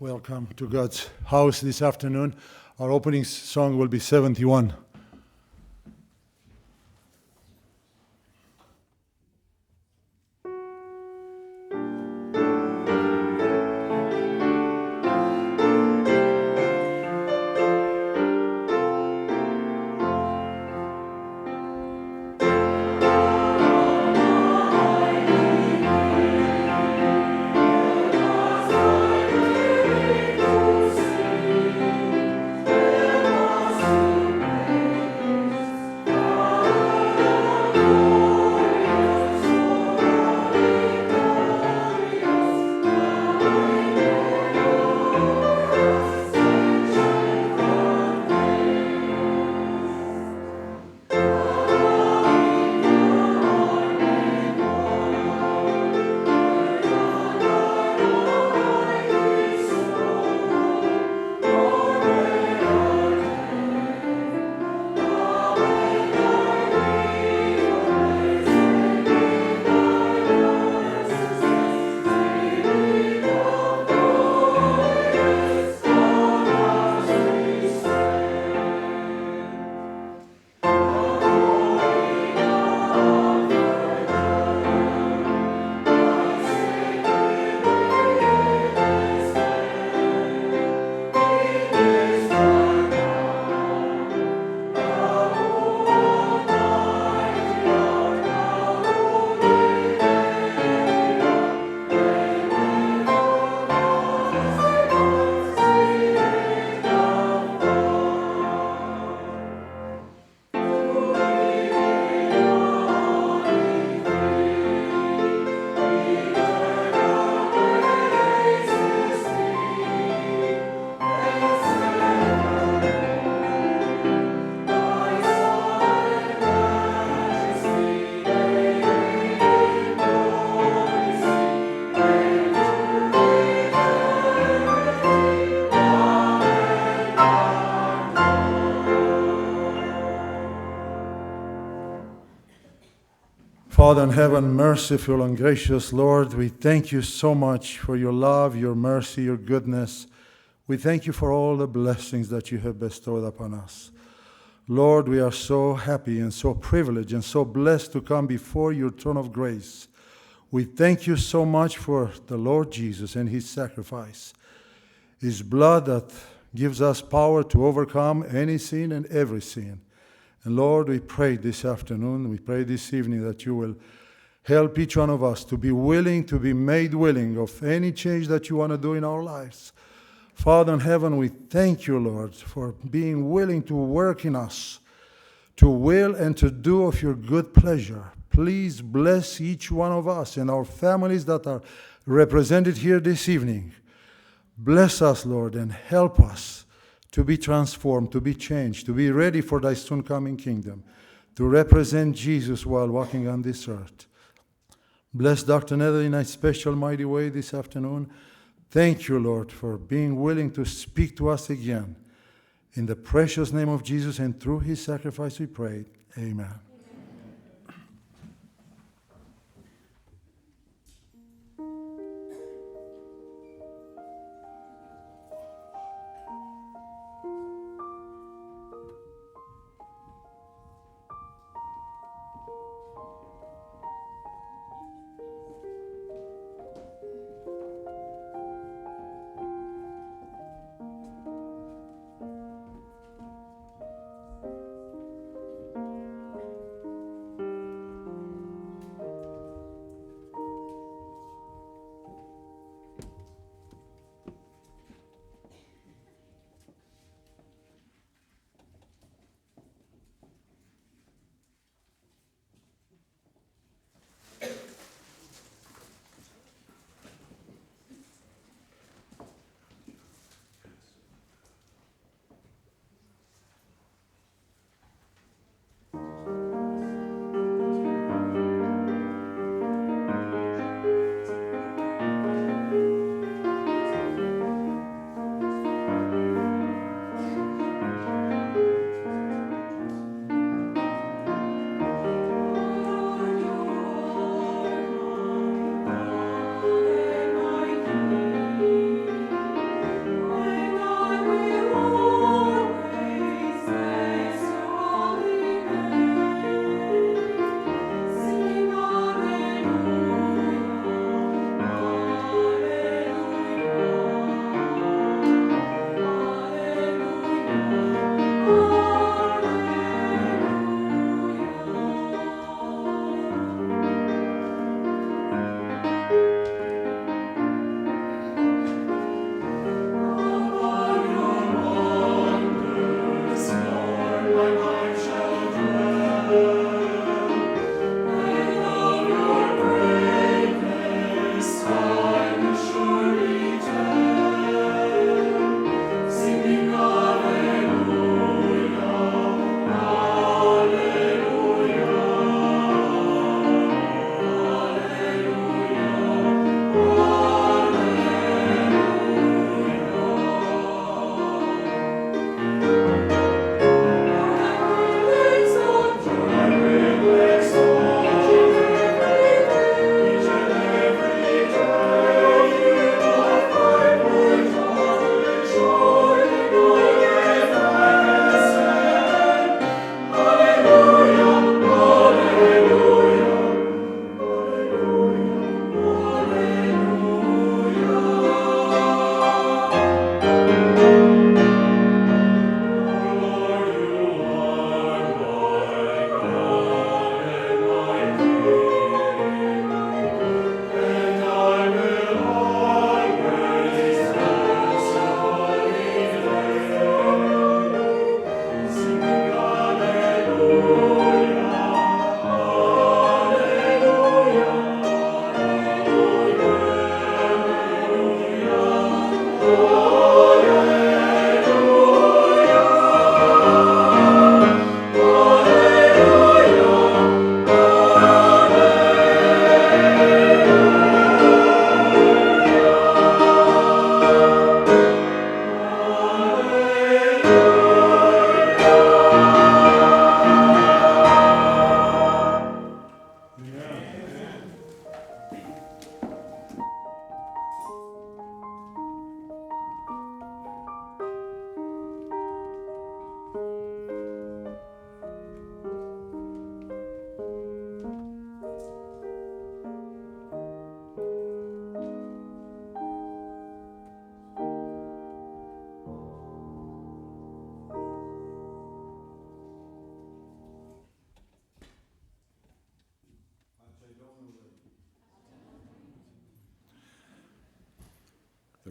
Welcome to God's house this afternoon. Our opening song will be 71. Father in heaven, merciful and gracious Lord, we thank you so much for your love, your mercy, your goodness. We thank you for all the blessings that you have bestowed upon us. Lord, we are so happy and so privileged and so blessed to come before your throne of grace. We thank you so much for the Lord Jesus and his sacrifice, his blood that gives us power to overcome any sin and every sin. And Lord, we pray this afternoon, we pray this evening that you will help each one of us to be willing, to be made willing of any change that you want to do in our lives. Father in heaven, we thank you, Lord, for being willing to work in us, to will and to do of your good pleasure. Please bless each one of us and our families that are represented here this evening. Bless us, Lord, and help us to be transformed, to be changed, to be ready for thy soon coming kingdom, to represent Jesus while walking on this earth. Bless Dr. Nedley in a special, mighty way this afternoon. Thank you, Lord, for being willing to speak to us again. In the precious name of Jesus and through his sacrifice we pray. Amen.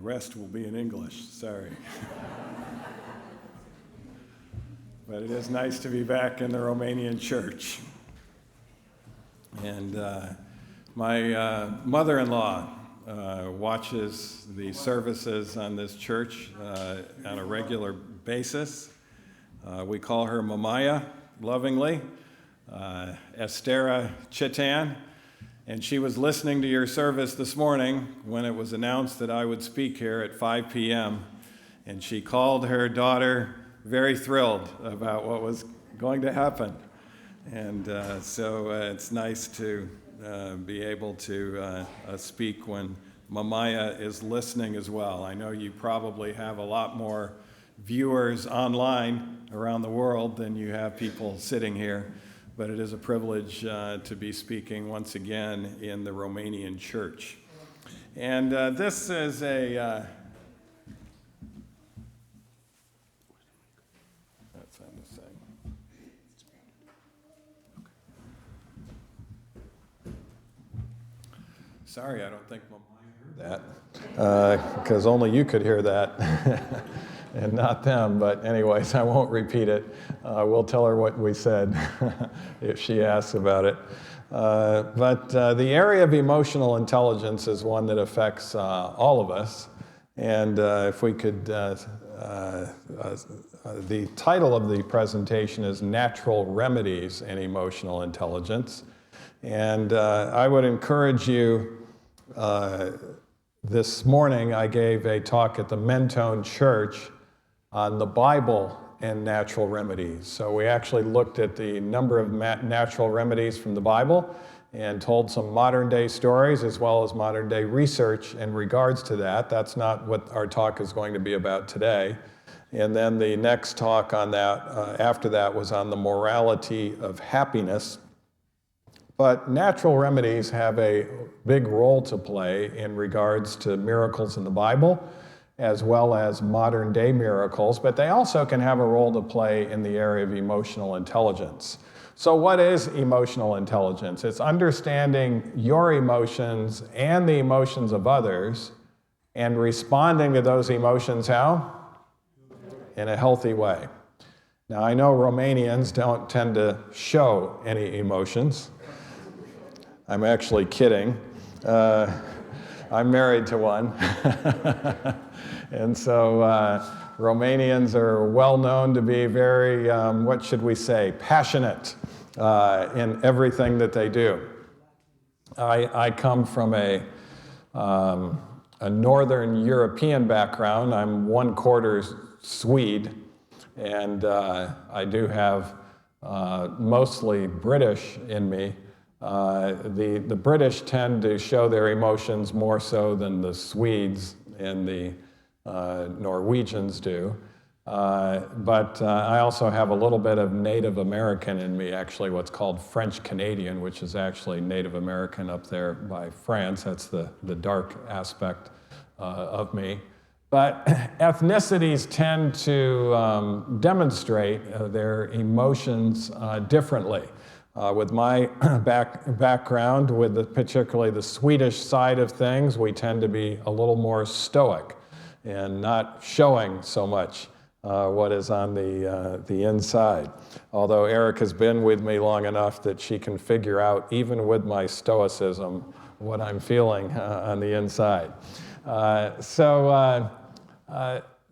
rest will be in English, sorry. But it is nice to be back in the Romanian church. And my mother-in-law watches the services on this church on a regular basis. We call her Mamaya, lovingly, Estera Chitan. And she was listening to your service this morning when it was announced that I would speak here at 5 p.m. And she called her daughter very thrilled about what was going to happen. And so it's nice to be able to speak when Mamaya is listening as well. I know you probably have a lot more viewers online around the world than you have people sitting here, but it is a privilege to be speaking once again in the Romanian church. And this is a... that's on the side. Sorry, I don't think Mamaya heard that, because only you could hear that, and not them. But anyways, I won't repeat it. We'll tell her what we said if she asks about it. But the area of emotional intelligence is one that affects all of us. And if we could, the title of the presentation is Natural Remedies in Emotional Intelligence. And I would encourage you, this morning I gave a talk at the Mentone Church on the Bible and natural remedies. So we actually looked at the number of natural remedies from the Bible and told some modern day stories as well as modern day research in regards to that. That's not what our talk is going to be about today. And then the next talk on that, after that, was on the morality of happiness. But natural remedies have a big role to play in regards to miracles in the Bible, as well as modern day miracles, but they also can have a role to play in the area of emotional intelligence. So what is emotional intelligence? It's understanding your emotions and the emotions of others and responding to those emotions how? In a healthy way. Now, I know Romanians don't tend to show any emotions. I'm actually kidding. I'm married to one. And so Romanians are well known to be very, what should we say, passionate in everything that they do. I come from a Northern European background. I'm 1/4 Swede, and I do have mostly British in me. The British tend to show their emotions more so than the Swedes and the Norwegians do. But I also have a little bit of Native American in me, actually what's called French Canadian, which is actually Native American up there by France. That's the dark aspect of me. But ethnicities tend to demonstrate their emotions differently. With my background, with particularly the Swedish side of things, we tend to be a little more stoic and not showing so much what is on the inside. Although Eric has been with me long enough that she can figure out, even with my stoicism, what I'm feeling on the inside.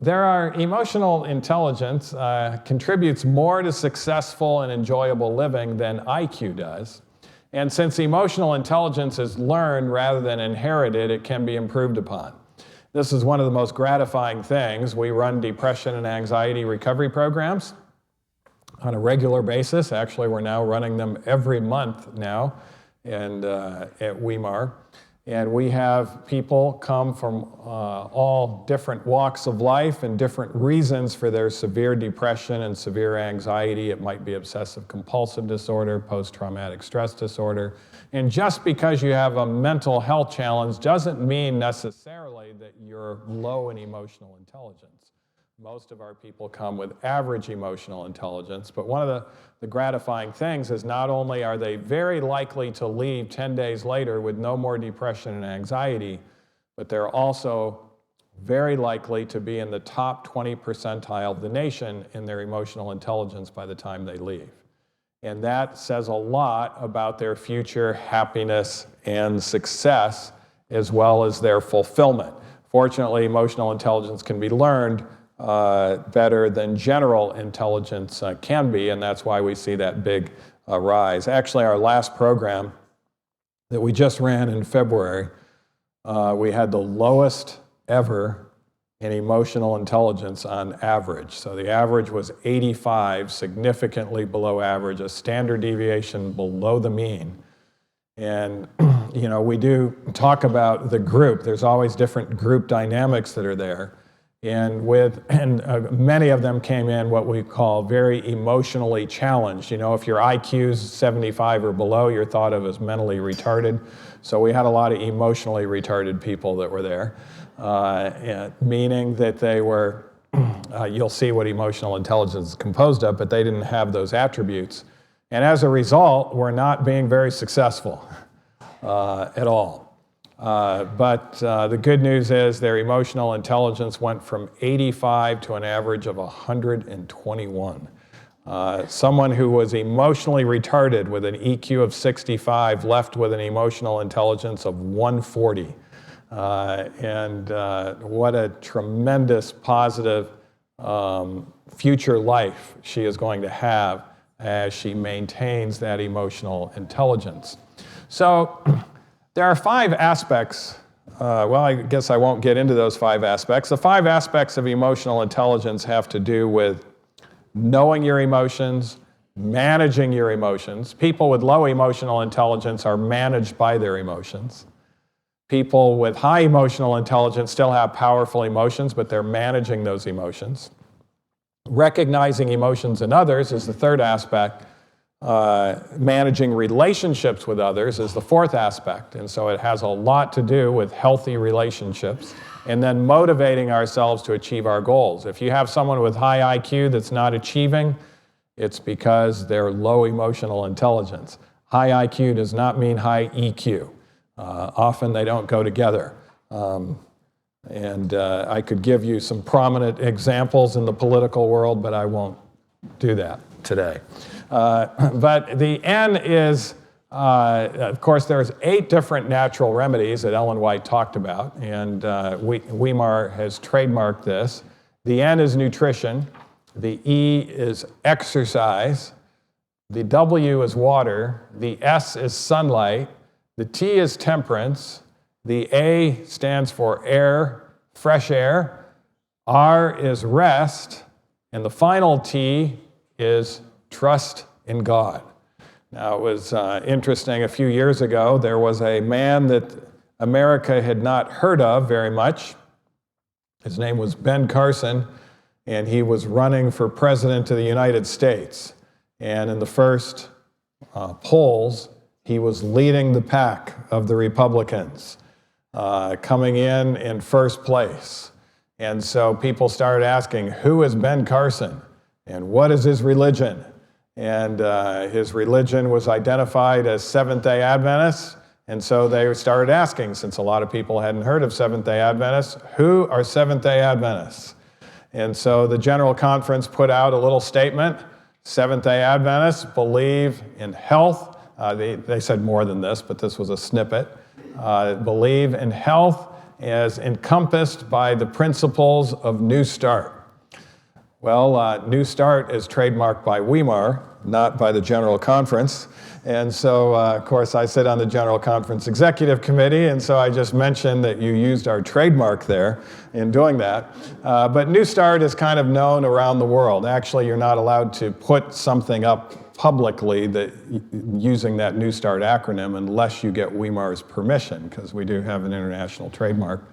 There are emotional intelligence contributes more to successful and enjoyable living than IQ does. And since emotional intelligence is learned rather than inherited, it can be improved upon. This is one of the most gratifying things. We run depression and anxiety recovery programs on a regular basis. Actually, we're now running them every month now and at Weimar. And we have people come from all different walks of life and different reasons for their severe depression and severe anxiety. It might be obsessive compulsive disorder, post-traumatic stress disorder. And just because you have a mental health challenge doesn't mean necessarily that you're low in emotional intelligence. Most of our people come with average emotional intelligence, but one of the gratifying things is not only are they very likely to leave 10 days later with no more depression and anxiety, but they're also very likely to be in the top 20 percentile of the nation in their emotional intelligence by the time they leave. And that says a lot about their future happiness and success, as well as their fulfillment. Fortunately, emotional intelligence can be learned better than general intelligence can be, and that's why we see that big rise. Actually, our last program that we just ran in February, we had the lowest ever in emotional intelligence on average. So the average was 85, significantly below average, a standard deviation below the mean. And you know, we do talk about the group. There's always different group dynamics that are there. And many of them came in what we call very emotionally challenged. You know, if your IQ is 75 or below, you're thought of as mentally retarded. So we had a lot of emotionally retarded people that were there, meaning that they were, you'll see what emotional intelligence is composed of, but they didn't have those attributes. And as a result, we're not being very successful at all. But the good news is their emotional intelligence went from 85 to an average of 121. Someone who was emotionally retarded with an EQ of 65 left with an emotional intelligence of 140. And what a tremendous positive future life she is going to have as she maintains that emotional intelligence. So there are 5 aspects. Well, I guess I won't get into those 5 aspects. The 5 aspects of emotional intelligence have to do with knowing your emotions, managing your emotions. People with low emotional intelligence are managed by their emotions. People with high emotional intelligence still have powerful emotions, but they're managing those emotions. Recognizing emotions in others is the 3rd aspect. Managing relationships with others is the 4th aspect. And so it has a lot to do with healthy relationships and then motivating ourselves to achieve our goals. If you have someone with high IQ that's not achieving, it's because they're low emotional intelligence. High IQ does not mean high EQ. Often they don't go together. I could give you some prominent examples in the political world, but I won't do that today. But the N is, of course, there's 8 different natural remedies that Ellen White talked about, and Weimar has trademarked this. The N is nutrition, the E is exercise, the W is water, the S is sunlight, the T is temperance, the A stands for air, fresh air, R is rest, and the final T is trust in God. Now, it was interesting, a few years ago, there was a man that America had not heard of very much. His name was Ben Carson, and he was running for president of the United States. And in the first polls, he was leading the pack of the Republicans, coming in first place. And so people started asking, who is Ben Carson? And what is his religion? And his religion was identified as Seventh-day Adventists. And so they started asking, since a lot of people hadn't heard of Seventh-day Adventists, who are Seventh-day Adventists? And so the General Conference put out a little statement. Seventh-day Adventists believe in health. They said more than this, but this was a snippet. Believe in health as encompassed by the principles of New Start. Well, New Start is trademarked by Weimar, not by the General Conference. And so, of course, I sit on the General Conference Executive Committee, and so I just mentioned that you used our trademark there in doing that. But New Start is kind of known around the world. Actually, you're not allowed to put something up publicly that using that New Start acronym unless you get Weimar's permission, because we do have an international trademark.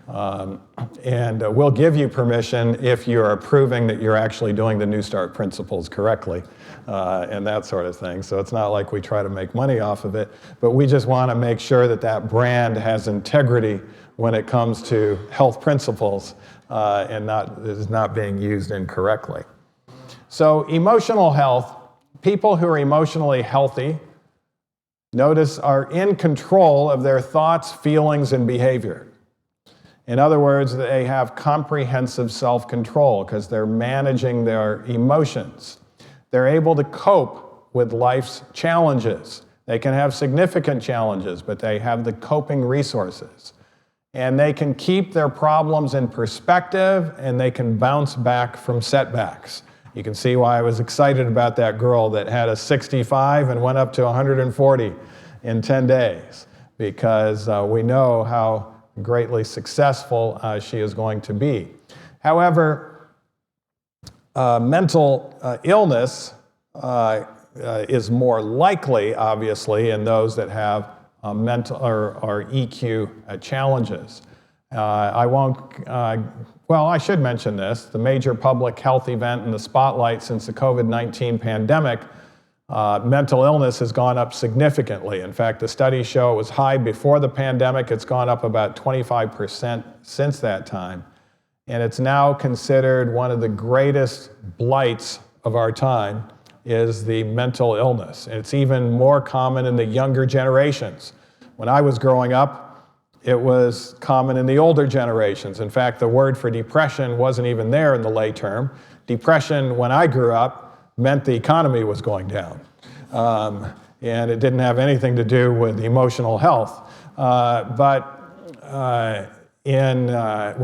And we'll give you permission if you're proving that you're actually doing the New Start principles correctly, and that sort of thing. So it's not like we try to make money off of it, but we just want to make sure that that brand has integrity when it comes to health principles and is not being used incorrectly. So emotional health, people who are emotionally healthy, notice, are in control of their thoughts, feelings, and behavior. In other words, they have comprehensive self-control because they're managing their emotions. They're able to cope with life's challenges. They can have significant challenges, but they have the coping resources. And they can keep their problems in perspective, and they can bounce back from setbacks. You can see why I was excited about that girl that had a 65 and went up to 140 in 10 days, because we know how greatly successful she is going to be. However, mental illness is more likely, obviously, in those that have mental or EQ challenges. I should mention this. The major public health event in the spotlight since the COVID-19 pandemic, mental illness has gone up significantly. In fact, the studies show it was high before the pandemic. It's gone up about 25% since that time. And it's now considered one of the greatest blights of our time is the mental illness. It's even more common in the younger generations. When I was growing up, it was common in the older generations. In fact, the word for depression wasn't even there in the lay term. Depression, when I grew up, meant the economy was going down. And it didn't have anything to do with emotional health. When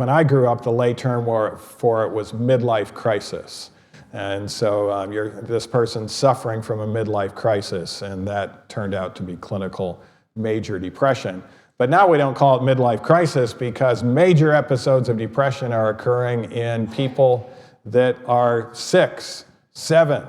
I grew up, the lay term for it was midlife crisis. And so this person's suffering from a midlife crisis, and that turned out to be clinical major depression. But now we don't call it midlife crisis because major episodes of depression are occurring in people that are 6, 7,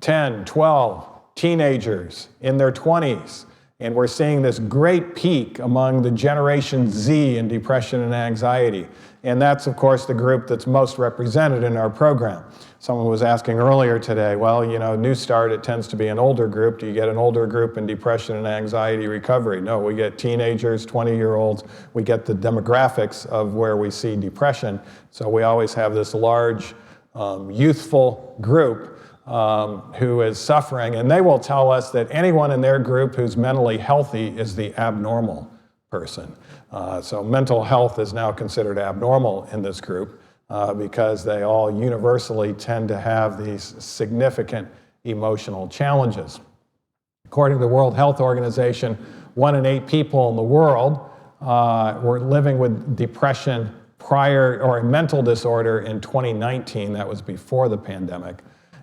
10, 12, teenagers in their 20s. And we're seeing this great peak among the Generation Z in depression and anxiety. And that's, of course, the group that's most represented in our program. Someone was asking earlier today, well, New Start, it tends to be an older group. Do you get an older group in depression and anxiety recovery? No, we get teenagers, 20-year-olds. We get the demographics of where we see depression. So we always have this large, youthful group who is suffering, and they will tell us that anyone in their group who's mentally healthy is the abnormal person. So mental health is now considered abnormal in this group because they all universally tend to have these significant emotional challenges. According to the World Health Organization, 1 in 8 people in the world were living with depression or a mental disorder in 2019. That was before the pandemic.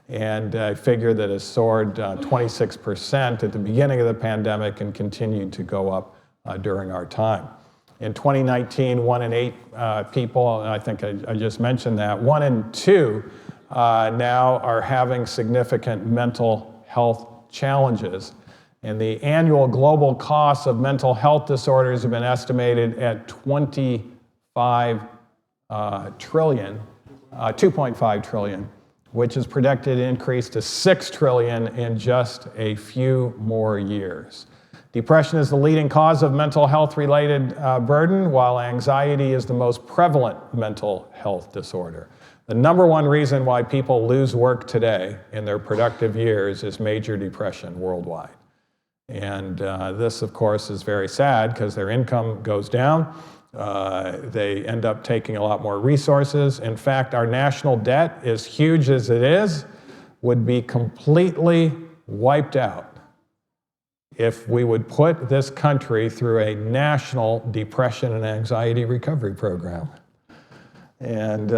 And I figure that it soared 26% at the beginning of the pandemic and continued to go up during our time. In 2019, 1 in 8 people, and I think I just mentioned that, 1 in 2 now are having significant mental health challenges. And the annual global costs of mental health disorders have been estimated at 2.5 trillion, which is projected to increase to 6 trillion in just a few more years. Depression is the leading cause of mental health-related burden, while anxiety is the most prevalent mental health disorder. The number one reason why people lose work today in their productive years is major depression worldwide. And this, of course, is very sad because their income goes down. They end up taking a lot more resources. In fact, our national debt, as huge as it is, would be completely wiped out if we would put this country through a national depression and anxiety recovery program. And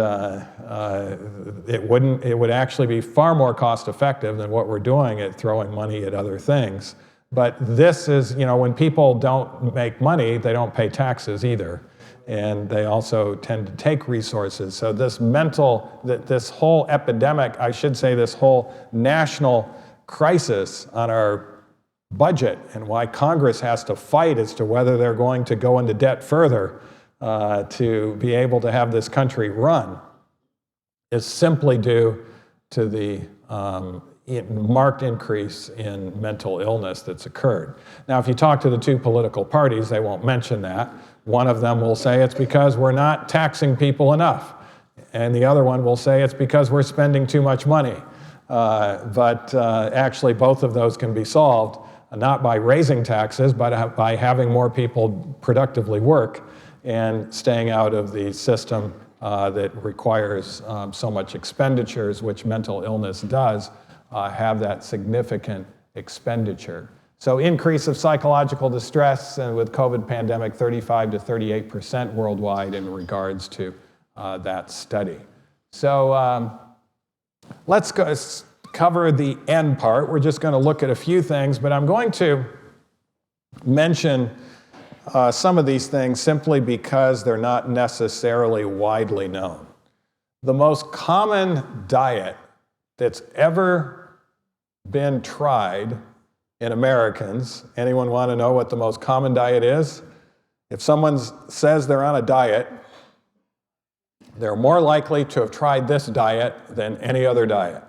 it would actually be far more cost effective than what we're doing at throwing money at other things. But this is, when people don't make money, they don't pay taxes either. And they also tend to take resources. So this whole epidemic, I should say this whole national crisis on our budget and why Congress has to fight as to whether they're going to go into debt further to be able to have this country run is simply due to the marked increase in mental illness that's occurred. Now, if you talk to the two political parties, they won't mention that. One of them will say it's because we're not taxing people enough. And the other one will say it's because we're spending too much money. But actually, both of those can be solved, not by raising taxes, but by having more people productively work and staying out of the system that requires so much expenditures, which mental illness does have that significant expenditure. So increase of psychological distress with COVID pandemic, 35 to 38% worldwide in regards to that study. So let's cover the end part. We're just going to look at a few things, but I'm going to mention some of these things simply because they're not necessarily widely known. The most common diet that's ever been tried in Americans, anyone want to know what the most common diet is? If someone says they're on a diet, they're more likely to have tried this diet than any other diet.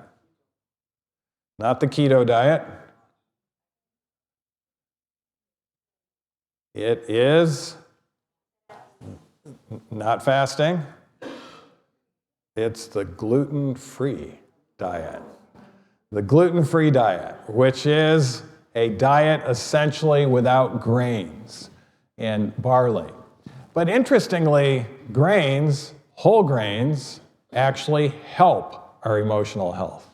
Not the keto diet. It is not fasting. It's the gluten-free diet. The gluten-free diet, which is a diet essentially without grains and barley. But interestingly, grains, whole grains, actually help our emotional health.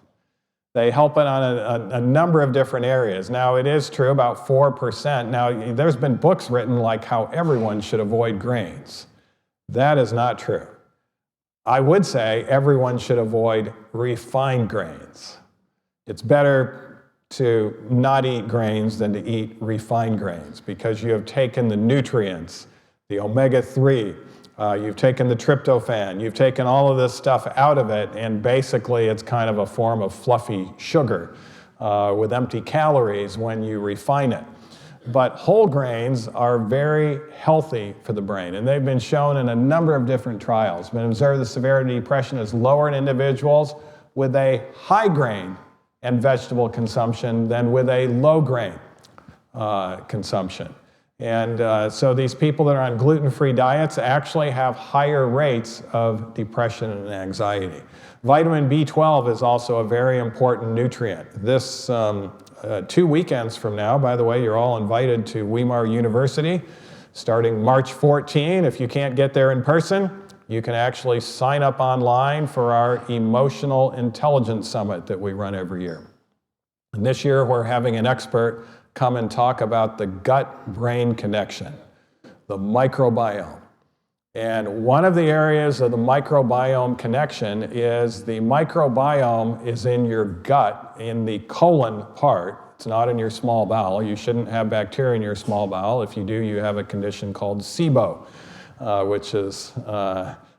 They help it on a number of different areas. Now, it is true, about 4%. Now, there's been books written like how everyone should avoid grains. That is not true. I would say everyone should avoid refined grains. It's better to not eat grains than to eat refined grains because you have taken the nutrients, the omega-3, you've taken the tryptophan, you've taken all of this stuff out of it, and basically it's kind of a form of fluffy sugar with empty calories when you refine it. But whole grains are very healthy for the brain, and they've been shown in a number of different trials. Been observed the severity of depression is lower in individuals with a high grain and vegetable consumption than with a low grain consumption. And so these people that are on gluten-free diets actually have higher rates of depression and anxiety. Vitamin B12 is also a very important nutrient. This 2 weekends from now, by the way, you're all invited to Weimar University starting March 14. If you can't get there in person, you can actually sign up online for our Emotional Intelligence Summit that we run every year. And this year we're having an expert come and talk about the gut-brain connection, the microbiome. And one of the areas of the microbiome connection is the microbiome is in your gut, in the colon part. It's not in your small bowel. You shouldn't have bacteria in your small bowel. If you do, you have a condition called SIBO, which is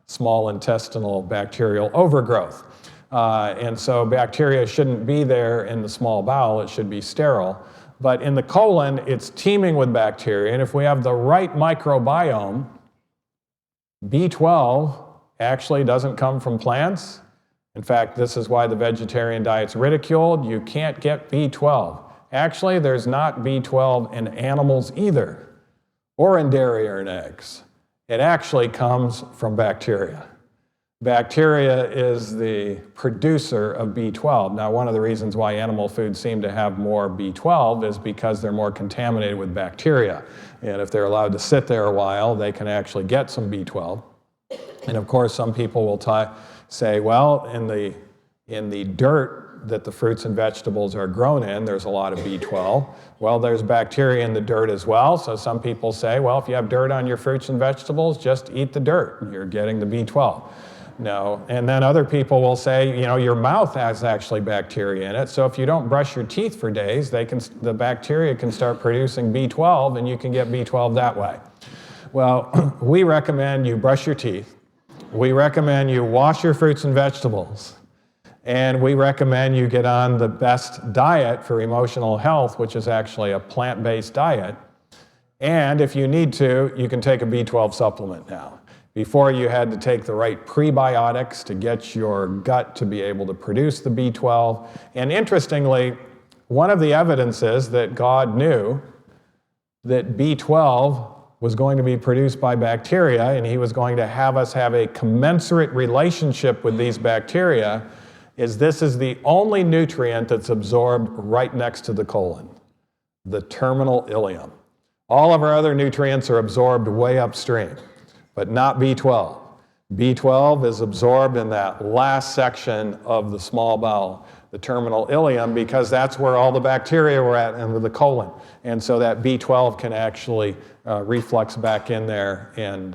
small intestinal bacterial overgrowth. And so bacteria shouldn't be there in the small bowel. It should be sterile. But in the colon, it's teeming with bacteria. And if we have the right microbiome, B12 actually doesn't come from plants. In fact, this is why the vegetarian diet's ridiculed. You can't get B12. Actually, there's not B12 in animals either, or in dairy or in eggs. It actually comes from bacteria. Bacteria is the producer of B12. Now, one of the reasons why animal foods seem to have more B12 is because they're more contaminated with bacteria. And if they're allowed to sit there a while, they can actually get some B12. And of course, some people will say, well, in the dirt that the fruits and vegetables are grown in, there's a lot of B12. Well, there's bacteria in the dirt as well. So some people say, well, if you have dirt on your fruits and vegetables, just eat the dirt. You're getting the B12. No. And then other people will say, your mouth has actually bacteria in it. So if you don't brush your teeth for days, the bacteria can start producing B12 and you can get B12 that way. Well, we recommend you brush your teeth. We recommend you wash your fruits and vegetables. And we recommend you get on the best diet for emotional health, which is actually a plant-based diet. And if you need to, you can take a B12 supplement now. Before, you had to take the right prebiotics to get your gut to be able to produce the B12. And interestingly, one of the evidences that God knew that B12 was going to be produced by bacteria and he was going to have us have a commensurate relationship with these bacteria is this is the only nutrient that's absorbed right next to the colon, the terminal ileum. All of our other nutrients are absorbed way upstream. but not B12. B12 is absorbed in that last section of the small bowel, the terminal ileum, because that's where all the bacteria were at under the colon. And so that B12 can actually reflux back in there. And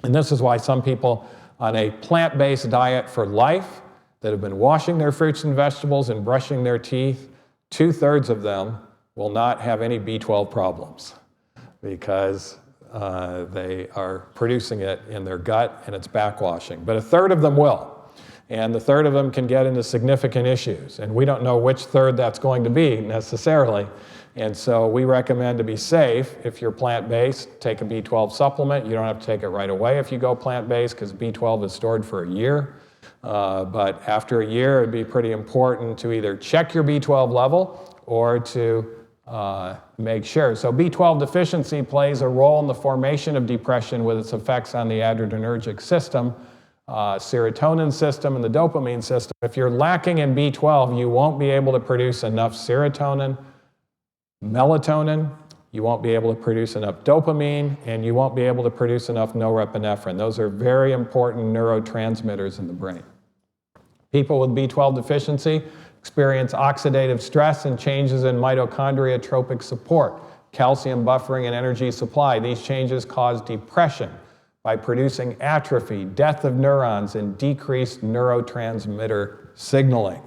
this is why some people on a plant-based diet for life that have been washing their fruits and vegetables and brushing their teeth, 2/3 of them will not have any B12 problems because they are producing it in their gut and it's backwashing. But 1/3 of them will. And the 1/3 of them can get into significant issues. And we don't know which 1/3 that's going to be necessarily. And so we recommend, to be safe, if you're plant-based, take a B12 supplement. You don't have to take it right away if you go plant-based because B12 is stored for a year. But after a year, it'd be pretty important to either check your B12 level or to make sure. So B12 deficiency plays a role in the formation of depression with its effects on the adrenergic system, serotonin system, and the dopamine system. If you're lacking in B12, you won't be able to produce enough serotonin, melatonin, you won't be able to produce enough dopamine, and you won't be able to produce enough norepinephrine. Those are very important neurotransmitters in the brain. People with B12 deficiency experience oxidative stress and changes in mitochondria tropic support, calcium buffering, and energy supply. These changes cause depression by producing atrophy, death of neurons, and decreased neurotransmitter signaling.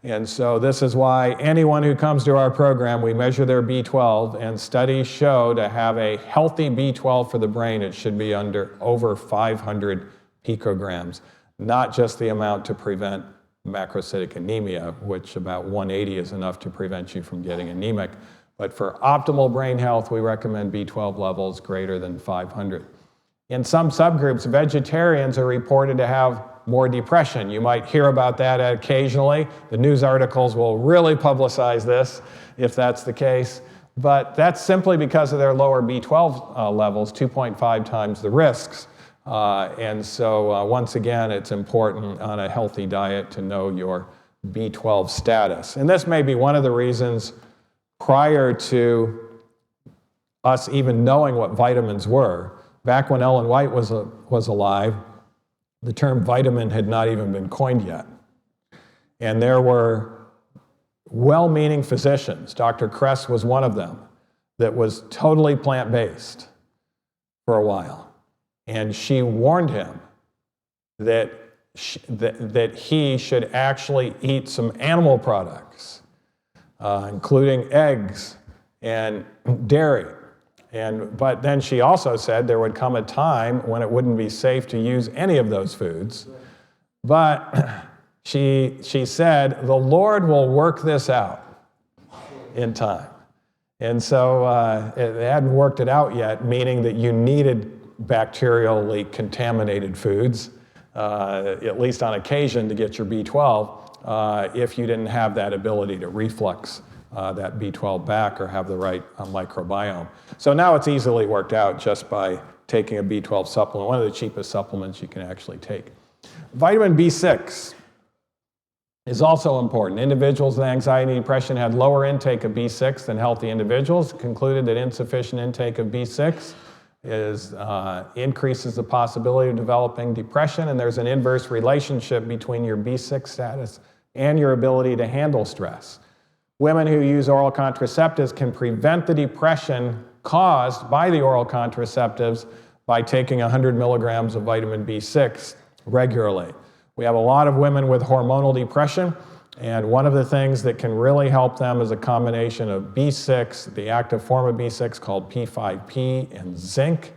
And so this is why anyone who comes to our program, we measure their B12, and studies show to have a healthy B12 for the brain, it should be over 500 picograms, not just the amount to prevent macrocytic anemia, which about 180 is enough to prevent you from getting anemic. But for optimal brain health, we recommend B12 levels greater than 500. In some subgroups, vegetarians are reported to have more depression. You might hear about that occasionally. The news articles will really publicize this if that's the case. But that's simply because of their lower B12 levels, 2.5 times the risks. And so once again, it's important on a healthy diet to know your B12 status. And this may be one of the reasons prior to us even knowing what vitamins were, back when Ellen White was alive, the term vitamin had not even been coined yet. And there were well-meaning physicians, Dr. Kress was one of them, that was totally plant-based for a while. And she warned him that he should actually eat some animal products, including eggs and dairy. But then she also said there would come a time when it wouldn't be safe to use any of those foods. But she said, the Lord will work this out in time. And so it hadn't worked it out yet, meaning that you needed bacterially contaminated foods, at least on occasion, to get your B12 if you didn't have that ability to reflux that B12 back or have the right microbiome. So now it's easily worked out just by taking a B12 supplement, one of the cheapest supplements you can actually take. Vitamin B6 is also important. Individuals with anxiety and depression had lower intake of B6 than healthy individuals. Concluded that insufficient intake of B6 increases the possibility of developing depression, and there's an inverse relationship between your B6 status and your ability to handle stress. Women who use oral contraceptives can prevent the depression caused by the oral contraceptives by taking 100 milligrams of vitamin B6 regularly. We have a lot of women with hormonal depression, and one of the things that can really help them is a combination of B6, the active form of B6 called P5P, and zinc.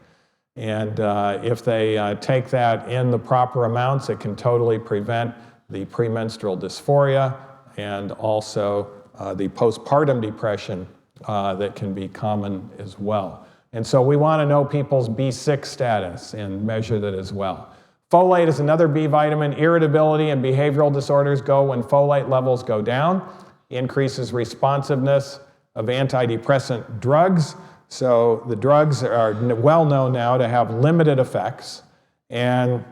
And if they take that in the proper amounts, it can totally prevent the premenstrual dysphoria and also the postpartum depression that can be common as well. And so we want to know people's B6 status and measure that as well. Folate is another B vitamin. Irritability and behavioral disorders go when folate levels go down. Increases responsiveness of antidepressant drugs. So the drugs are well known now to have limited effects and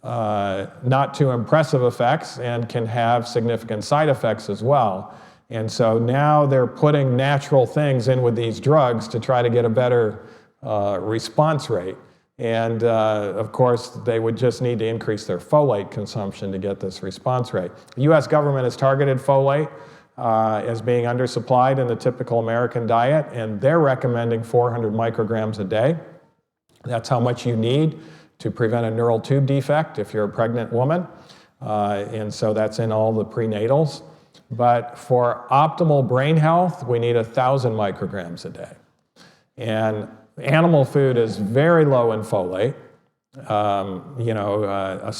not too impressive effects, and can have significant side effects as well. And so now they're putting natural things in with these drugs to try to get a better response rate. And of course, they would just need to increase their folate consumption to get this response rate. The US government has targeted folate as being undersupplied in the typical American diet, and they're recommending 400 micrograms a day. That's how much you need to prevent a neural tube defect if you're a pregnant woman. And so that's in all the prenatals. But for optimal brain health, we need 1,000 micrograms a day. And animal food is very low in folate. A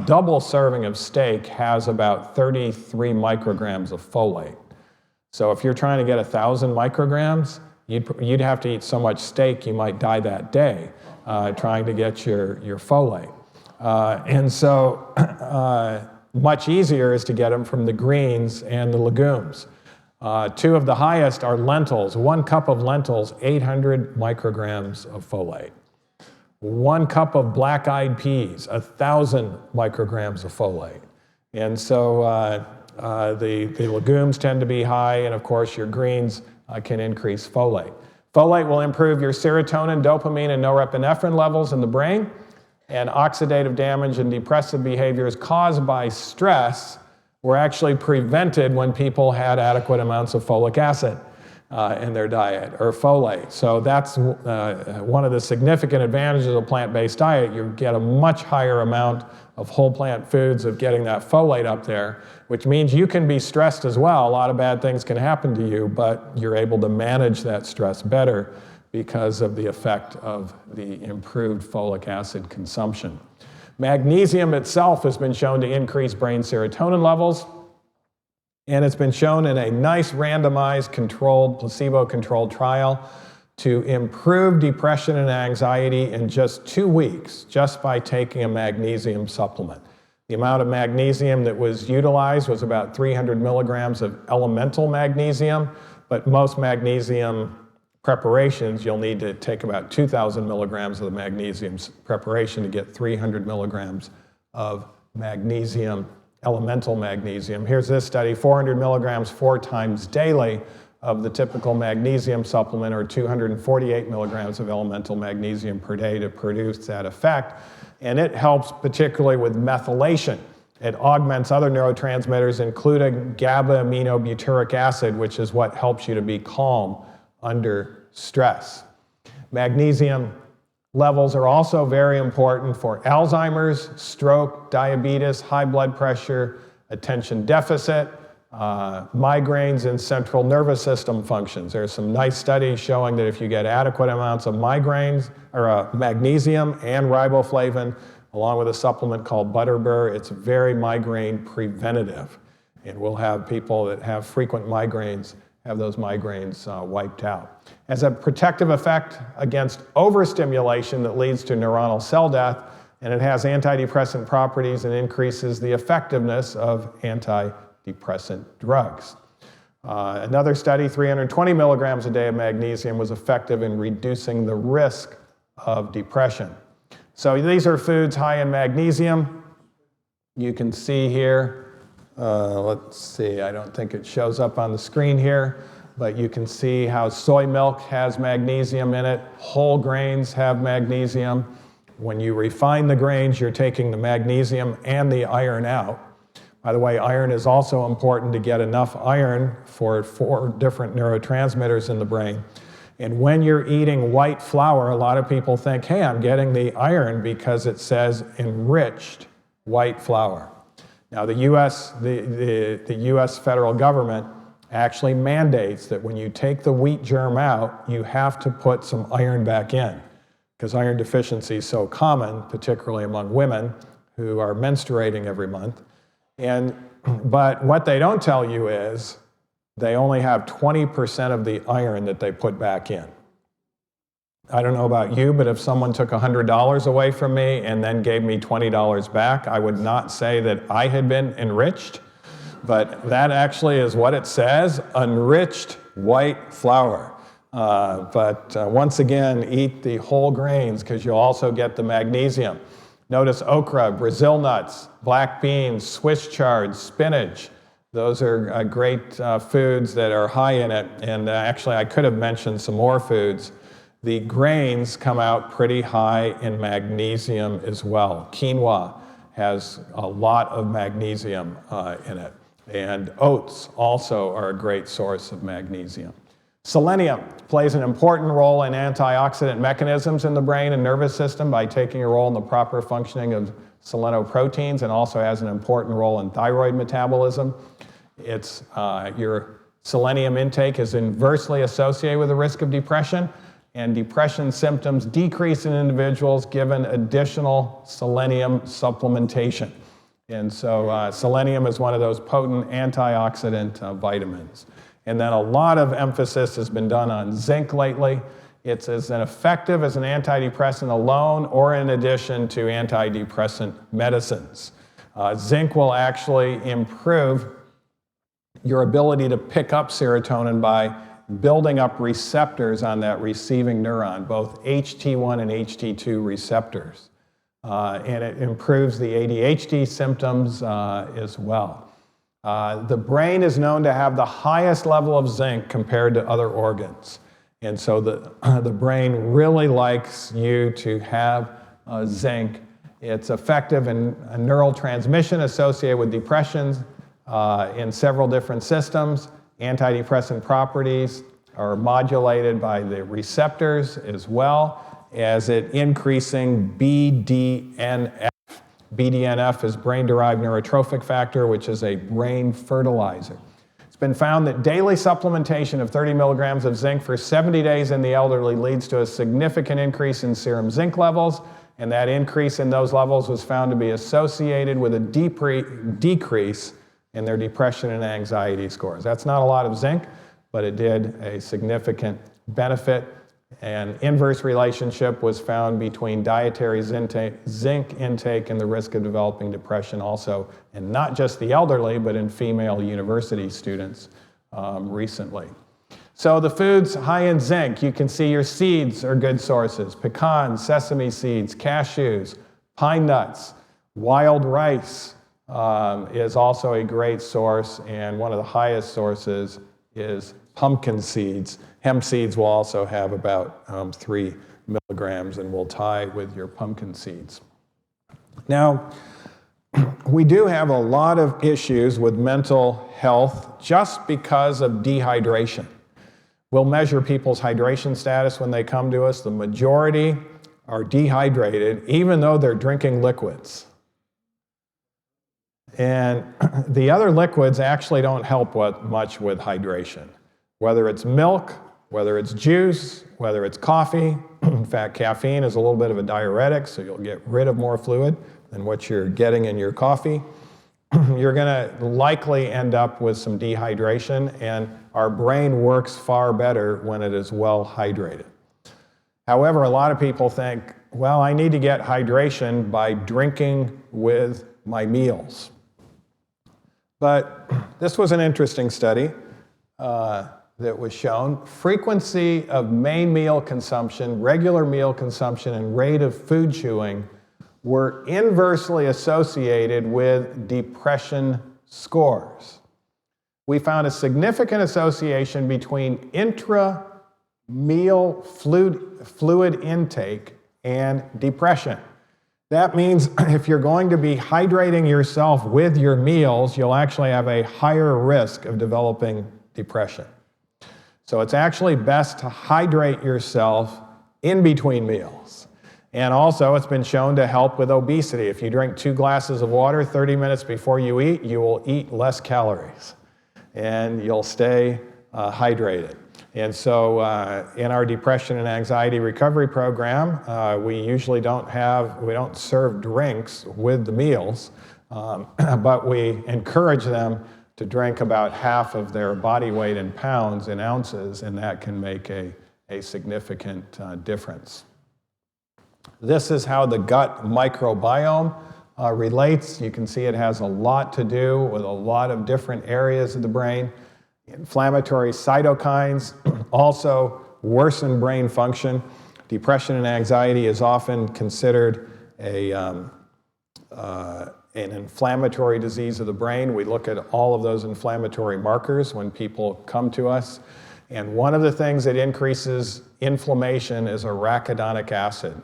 double serving of steak has about 33 micrograms of folate. So if you're trying to get 1,000 micrograms, you'd have to eat so much steak you might die that day trying to get your folate. And so much easier is to get them from the greens and the legumes. Two of the highest are lentils. 1 cup of lentils, 800 micrograms of folate. 1 cup of black-eyed peas, 1,000 micrograms of folate. And so the legumes tend to be high, and of course your greens can increase folate. Folate will improve your serotonin, dopamine, and norepinephrine levels in the brain, and oxidative damage and depressive behaviors caused by stress were actually prevented when people had adequate amounts of folic acid in their diet, or folate. So that's one of the significant advantages of a plant-based diet. You get a much higher amount of whole plant foods of getting that folate up there, which means you can be stressed as well. A lot of bad things can happen to you, but you're able to manage that stress better because of the effect of the improved folic acid consumption. Magnesium itself has been shown to increase brain serotonin levels, and it's been shown in a nice randomized controlled, placebo-controlled trial to improve depression and anxiety in just 2 weeks just by taking a magnesium supplement. The amount of magnesium that was utilized was about 300 milligrams of elemental magnesium, but most magnesium preparations, you'll need to take about 2,000 milligrams of the magnesium preparation to get 300 milligrams of magnesium, elemental magnesium. Here's this study, 400 milligrams 4 times daily of the typical magnesium supplement, or 248 milligrams of elemental magnesium per day to produce that effect. And it helps particularly with methylation. It augments other neurotransmitters, including GABA-aminobutyric acid, which is what helps you to be calm under stress. Magnesium levels are also very important for Alzheimer's, stroke, diabetes, high blood pressure, attention deficit, migraines, and central nervous system functions. There's some nice studies showing that if you get adequate amounts of migraines, or magnesium and riboflavin, along with a supplement called Butterbur, it's very migraine preventative. And we'll have people that have frequent migraines have those migraines wiped out. As a protective effect against overstimulation that leads to neuronal cell death, and it has antidepressant properties and increases the effectiveness of antidepressant drugs. Another study, 320 milligrams a day of magnesium was effective in reducing the risk of depression. So these are foods high in magnesium. You can see here, let's see, I don't think it shows up on the screen here, but you can see how soy milk has magnesium in it. Whole grains have magnesium. When you refine the grains, you're taking the magnesium and the iron out. By the way, iron is also important to get enough iron for 4 different neurotransmitters in the brain. And when you're eating white flour, a lot of people think, hey, I'm getting the iron because it says enriched white flour. Now, the US federal government actually mandates that when you take the wheat germ out, you have to put some iron back in, because iron deficiency is so common, particularly among women who are menstruating every month. But what they don't tell you is they only have 20% of the iron that they put back in. I don't know about you, but if someone took $100 away from me and then gave me $20 back, I would not say that I had been enriched, but that actually is what it says, enriched white flour. But once again, eat the whole grains because you'll also get the magnesium. Notice okra, Brazil nuts, black beans, Swiss chard, spinach. Those are great foods that are high in it. And actually, I could have mentioned some more foods The grains come out pretty high in magnesium as well. Quinoa has a lot of magnesium in it. And oats also are a great source of magnesium. Selenium plays an important role in antioxidant mechanisms in the brain and nervous system by taking a role in the proper functioning of selenoproteins, and also has an important role in thyroid metabolism. Your selenium intake is inversely associated with the risk of depression, and depression symptoms decrease in individuals given additional selenium supplementation. And so selenium is one of those potent antioxidant vitamins. And then a lot of emphasis has been done on zinc lately. It's as effective as an antidepressant alone or in addition to antidepressant medicines. Zinc will actually improve your ability to pick up serotonin by building up receptors on that receiving neuron, both HT1 and HT2 receptors. And it improves the ADHD symptoms as well. The brain is known to have the highest level of zinc compared to other organs. And so the brain really likes you to have zinc. It's effective in neural transmission associated with depression in several different systems. Antidepressant properties are modulated by the receptors as well as it increasing BDNF. BDNF is brain-derived neurotrophic factor, which is a brain fertilizer. It's been found that daily supplementation of 30 milligrams of zinc for 70 days in the elderly leads to a significant increase in serum zinc levels, and that increase in those levels was found to be associated with a decrease in their depression and anxiety scores. That's not a lot of zinc, but it did a significant benefit. An inverse relationship was found between dietary zinc intake and the risk of developing depression also, and not just the elderly, but in female university students recently. So the foods high in zinc, you can see your seeds are good sources. Pecans, sesame seeds, cashews, pine nuts, wild rice is also a great source, and one of the highest sources is pumpkin seeds. Hemp seeds will also have about 3 milligrams and will tie with your pumpkin seeds. Now, we do have a lot of issues with mental health just because of dehydration. We'll measure people's hydration status when they come to us. The majority are dehydrated, even though they're drinking liquids. And the other liquids actually don't help much with hydration. Whether it's milk, whether it's juice, whether it's coffee. In fact, caffeine is a little bit of a diuretic, so you'll get rid of more fluid than what you're getting in your coffee. You're going to likely end up with some dehydration, and our brain works far better when it is well hydrated. However, a lot of people think, well, I need to get hydration by drinking with my meals. But this was an interesting study that was shown. Frequency of main meal consumption, regular meal consumption, and rate of food chewing were inversely associated with depression scores. We found a significant association between intra-meal fluid intake and depression. That means if you're going to be hydrating yourself with your meals, you'll actually have a higher risk of developing depression. So it's actually best to hydrate yourself in between meals. And also, it's been shown to help with obesity. If you drink 2 glasses of water 30 minutes before you eat, you will eat less calories, and you'll stay hydrated. And so in our depression and anxiety recovery program, we usually don't serve drinks with the meals, but we encourage them to drink about half of their body weight in pounds in ounces, and that can make a significant difference. This is how the gut microbiome relates. You can see it has a lot to do with a lot of different areas of the brain. Inflammatory cytokines also worsen brain function. Depression and anxiety is often considered an inflammatory disease of the brain. We look at all of those inflammatory markers when people come to us. And one of the things that increases inflammation is arachidonic acid.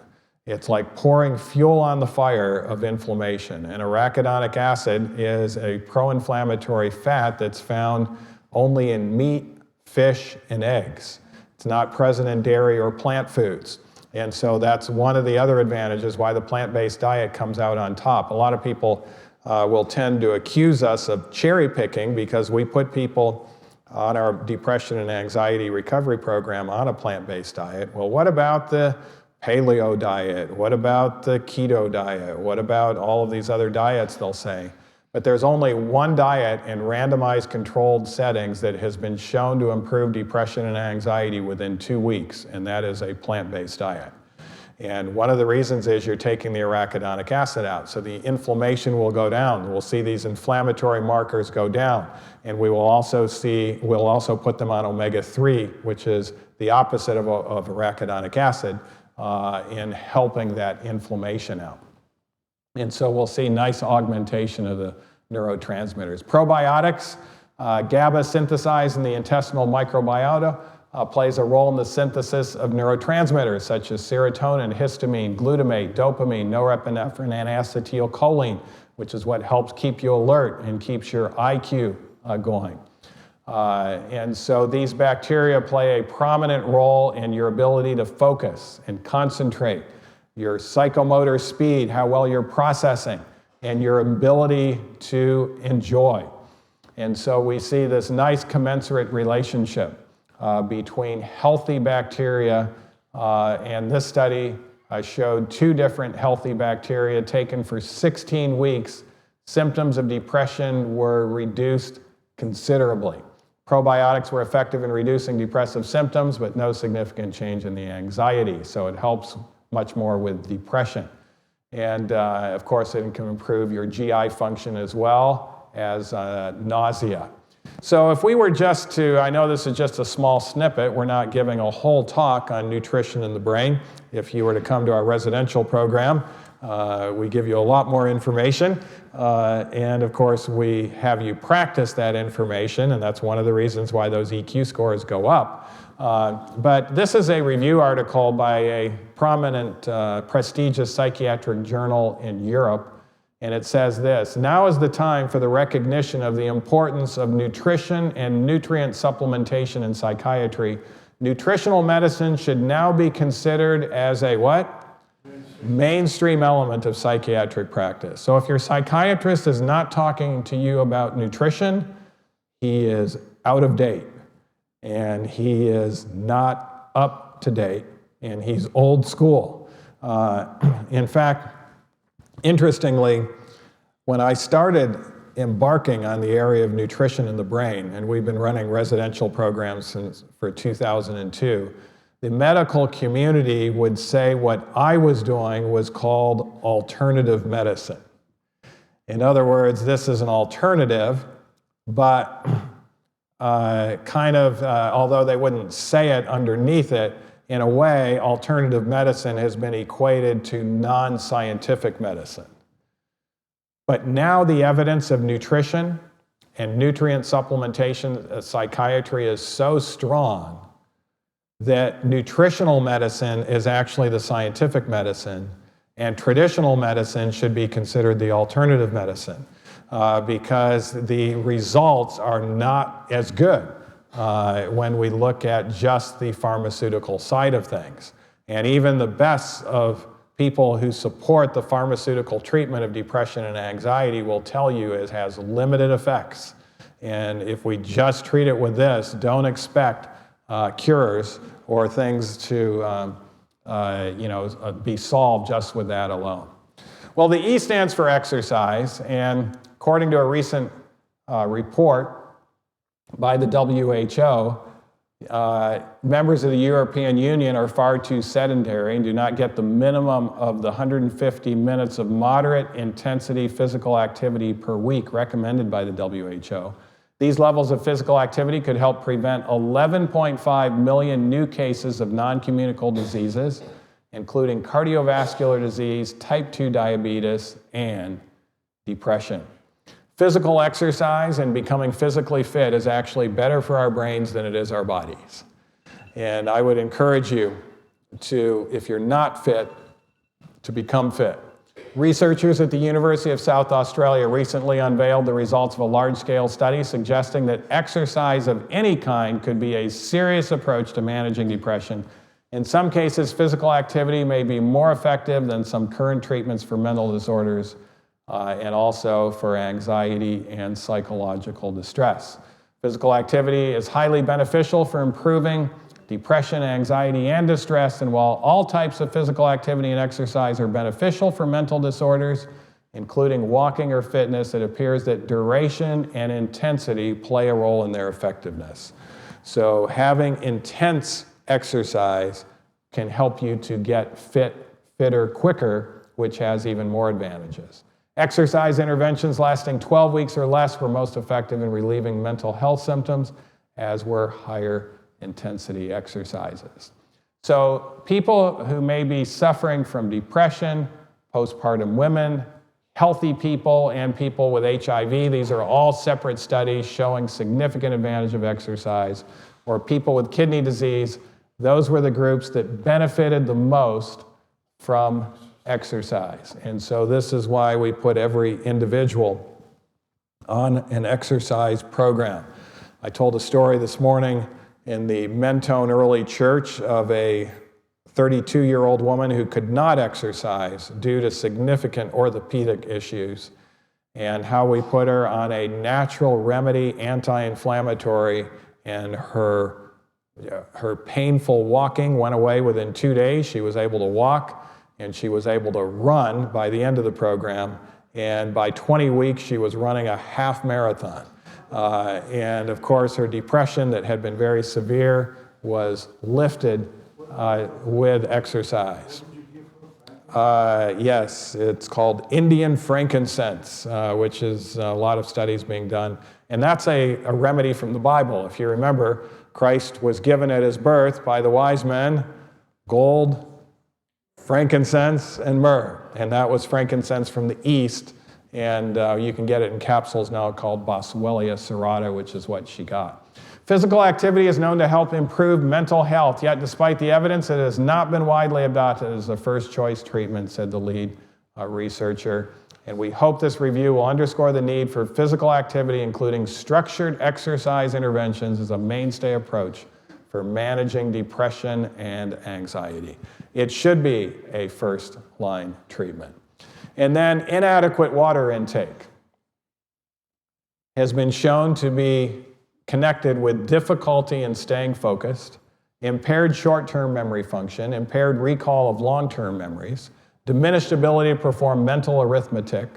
It's like pouring fuel on the fire of inflammation. And arachidonic acid is a pro-inflammatory fat that's found only in meat, fish, and eggs. It's not present in dairy or plant foods. And so that's one of the other advantages why the plant-based diet comes out on top. A lot of people will tend to accuse us of cherry picking because we put people on our depression and anxiety recovery program on a plant-based diet. Well, what about the paleo diet? What about the keto diet? What about all of these other diets, they'll say? But there's only one diet in randomized controlled settings that has been shown to improve depression and anxiety within 2 weeks, and that is a plant-based diet. And one of the reasons is you're taking the arachidonic acid out, so the inflammation will go down. We'll see these inflammatory markers go down, and we'll also put them on omega-3, which is the opposite of arachidonic acid, in helping that inflammation out. And so we'll see nice augmentation of the neurotransmitters. Probiotics, GABA synthesized in the intestinal microbiota, plays a role in the synthesis of neurotransmitters such as serotonin, histamine, glutamate, dopamine, norepinephrine, and acetylcholine, which is what helps keep you alert and keeps your IQ going. And so these bacteria play a prominent role in your ability to focus and concentrate, your psychomotor speed, how well you're processing, and your ability to enjoy. And so we see this nice commensurate relationship between healthy bacteria, and this study showed 2 different healthy bacteria taken for 16 weeks. Symptoms of depression were reduced considerably. Probiotics were effective in reducing depressive symptoms, but no significant change in the anxiety, so it helps much more with depression. And of course, it can improve your GI function as well as nausea. So if we were just to, I know this is just a small snippet, we're not giving a whole talk on nutrition in the brain. If you were to come to our residential program, we give you a lot more information. And of course, we have you practice that information, and that's one of the reasons why those EQ scores go up. But this is a review article by a prominent, prestigious psychiatric journal in Europe, and it says this: now is the time for the recognition of the importance of nutrition and nutrient supplementation in psychiatry. Nutritional medicine should now be considered as a what? Mainstream element of psychiatric practice. So if your psychiatrist is not talking to you about nutrition, he is out of date, and he is not up to date, and he's old school. In fact, interestingly, when I started embarking on the area of nutrition in the brain, and we've been running residential programs for 2002, the medical community would say what I was doing was called alternative medicine. In other words, this is an alternative, but although they wouldn't say it underneath it, in a way, alternative medicine has been equated to non-scientific medicine. But now the evidence of nutrition and nutrient supplementation, psychiatry is so strong that nutritional medicine is actually the scientific medicine, and traditional medicine should be considered the alternative medicine because the results are not as good when we look at just the pharmaceutical side of things. And even the best of people who support the pharmaceutical treatment of depression and anxiety will tell you it has limited effects. And if we just treat it with this, don't expect cures or things to be solved just with that alone. Well, the E stands for exercise, and according to a recent report by the WHO, members of the European Union are far too sedentary and do not get the minimum of the 150 minutes of moderate intensity physical activity per week recommended by the WHO. These levels of physical activity could help prevent 11.5 million new cases of non-communicable diseases, including cardiovascular disease, type 2 diabetes, and depression. physical exercise and becoming physically fit is actually better for our brains than it is our bodies. And I would encourage you to, if you're not fit, to become fit. Researchers at the University of South Australia recently unveiled the results of a large-scale study suggesting that exercise of any kind could be a serious approach to managing depression. In some cases, physical activity may be more effective than some current treatments for mental disorders and also for anxiety and psychological distress. Physical activity is highly beneficial for improving depression, anxiety, and distress, and while all types of physical activity and exercise are beneficial for mental disorders, including walking or fitness, it appears that duration and intensity play a role in their effectiveness. So having intense exercise can help you to get fitter quicker, which has even more advantages. Exercise interventions lasting 12 weeks or less were most effective in relieving mental health symptoms, as were higher intensity exercises. So people who may be suffering from depression, postpartum women, healthy people, and people with HIV, these are all separate studies showing significant advantage of exercise, or people with kidney disease, those were the groups that benefited the most from exercise. And so this is why we put every individual on an exercise program. I told a story this morning in the Mentone Early Church of a 32-year-old woman who could not exercise due to significant orthopedic issues, and how we put her on a natural remedy anti-inflammatory, and her painful walking went away within 2 days. She was able to walk, and she was able to run by the end of the program, and by 20 weeks she was running a half marathon. And of course, her depression that had been very severe was lifted with exercise. Yes, it's called Indian frankincense, which is a lot of studies being done. And that's a remedy from the Bible. If you remember, Christ was given at his birth by the wise men gold, frankincense, and myrrh. And that was frankincense from the east. And you can get it in capsules now called Boswellia serrata, which is what she got. Physical activity is known to help improve mental health, yet despite the evidence, it has not been widely adopted as a first-choice treatment, said the lead researcher. And we hope this review will underscore the need for physical activity, including structured exercise interventions, as a mainstay approach for managing depression and anxiety. It should be a first-line treatment. And then inadequate water intake has been shown to be connected with difficulty in staying focused, impaired short-term memory function, impaired recall of long-term memories, diminished ability to perform mental arithmetic,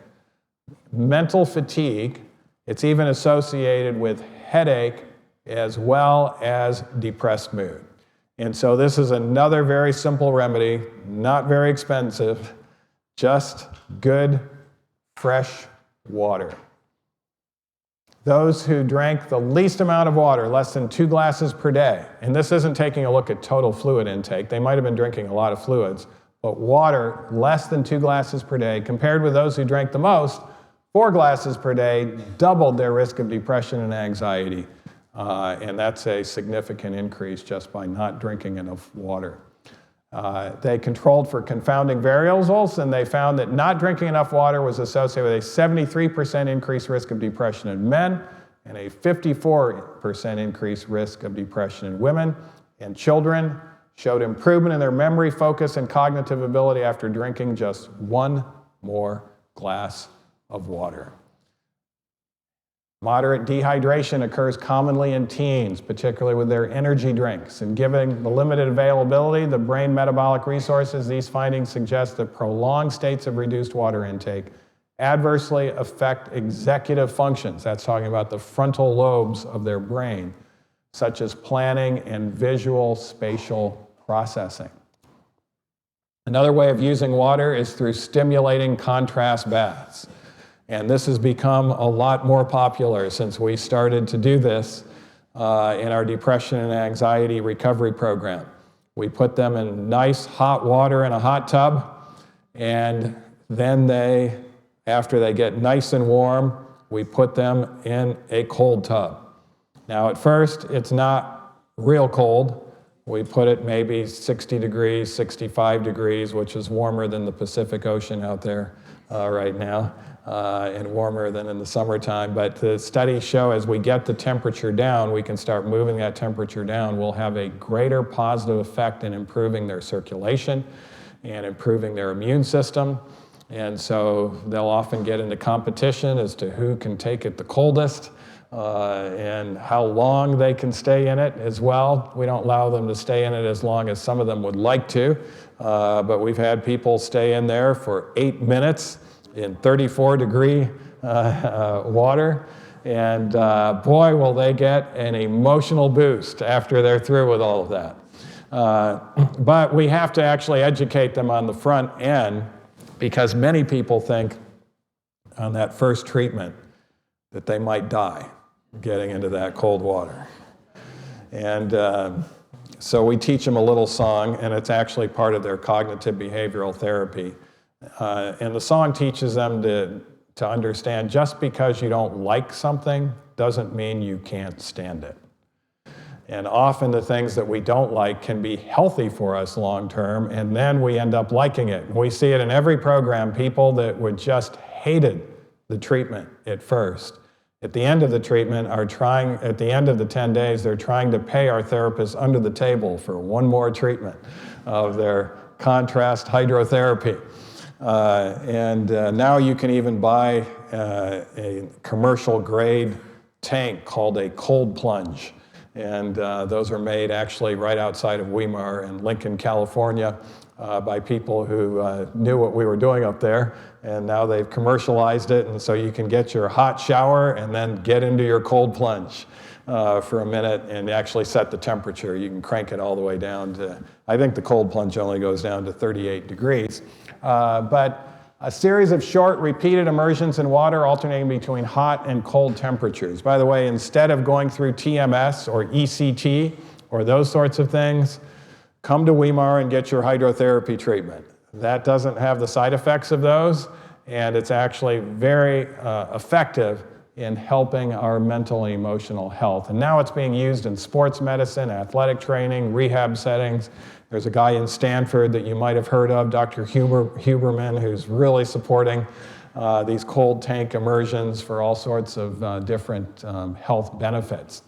mental fatigue. It's even associated with headache as well as depressed mood. And so this is another very simple remedy, not very expensive, just good, fresh water. Those who drank the least amount of water, less than 2 glasses per day, and this isn't taking a look at total fluid intake, they might have been drinking a lot of fluids, but water less than 2 glasses per day, compared with those who drank the most, 4 glasses per day, doubled their risk of depression and anxiety. And that's a significant increase just by not drinking enough water. They controlled for confounding variables, and they found that not drinking enough water was associated with a 73% increased risk of depression in men and a 54% increased risk of depression in women. And children showed improvement in their memory, focus, and cognitive ability after drinking just 1 more glass of water. Moderate dehydration occurs commonly in teens, particularly with their energy drinks. And given the limited availability, the brain metabolic resources, these findings suggest that prolonged states of reduced water intake adversely affect executive functions. That's talking about the frontal lobes of their brain, such as planning and visual spatial processing. Another way of using water is through stimulating contrast baths. And this has become a lot more popular since we started to do this in our depression and anxiety recovery program. We put them in nice hot water in a hot tub, and then after they get nice and warm, we put them in a cold tub. Now at first, it's not real cold. We put it maybe 60 degrees, 65 degrees, which is warmer than the Pacific Ocean out there right now, and warmer than in the summertime. But the studies show as we get the temperature down, we can start moving that temperature down. We'll have a greater positive effect in improving their circulation and improving their immune system. And so they'll often get into competition as to who can take it the coldest. And how long they can stay in it as well. We don't allow them to stay in it as long as some of them would like to, but we've had people stay in there for 8 minutes in 34-degree water, and boy, will they get an emotional boost after they're through with all of that. But we have to actually educate them on the front end, because many people think on that first treatment that they might die getting into that cold water. And so we teach them a little song, and it's actually part of their cognitive behavioral therapy. And the song teaches them to understand just because you don't like something doesn't mean you can't stand it. And often the things that we don't like can be healthy for us long term, and then we end up liking it. We see it in every program, people that would just hated the treatment at first. At the end of the treatment, at the end of the 10 days, they're trying to pay our therapists under the table for one more treatment of their contrast hydrotherapy. And now you can even buy a commercial grade tank called a cold plunge. And those are made actually right outside of Weimar in Lincoln, California, by people who knew what we were doing up there. And now they've commercialized it, and so you can get your hot shower and then get into your cold plunge for a minute and actually set the temperature. You can crank it all the way down to, I think the cold plunge only goes down to 38 degrees. But a series of short, repeated immersions in water alternating between hot and cold temperatures. By the way, instead of going through TMS or ECT or those sorts of things, come to Weimar and get your hydrotherapy treatment. That doesn't have the side effects of those, and it's actually very effective in helping our mental and emotional health. And now it's being used in sports medicine, athletic training, rehab settings. There's a guy in Stanford that you might have heard of, Dr. Huberman, who's really supporting these cold tank immersions for all sorts of different health benefits.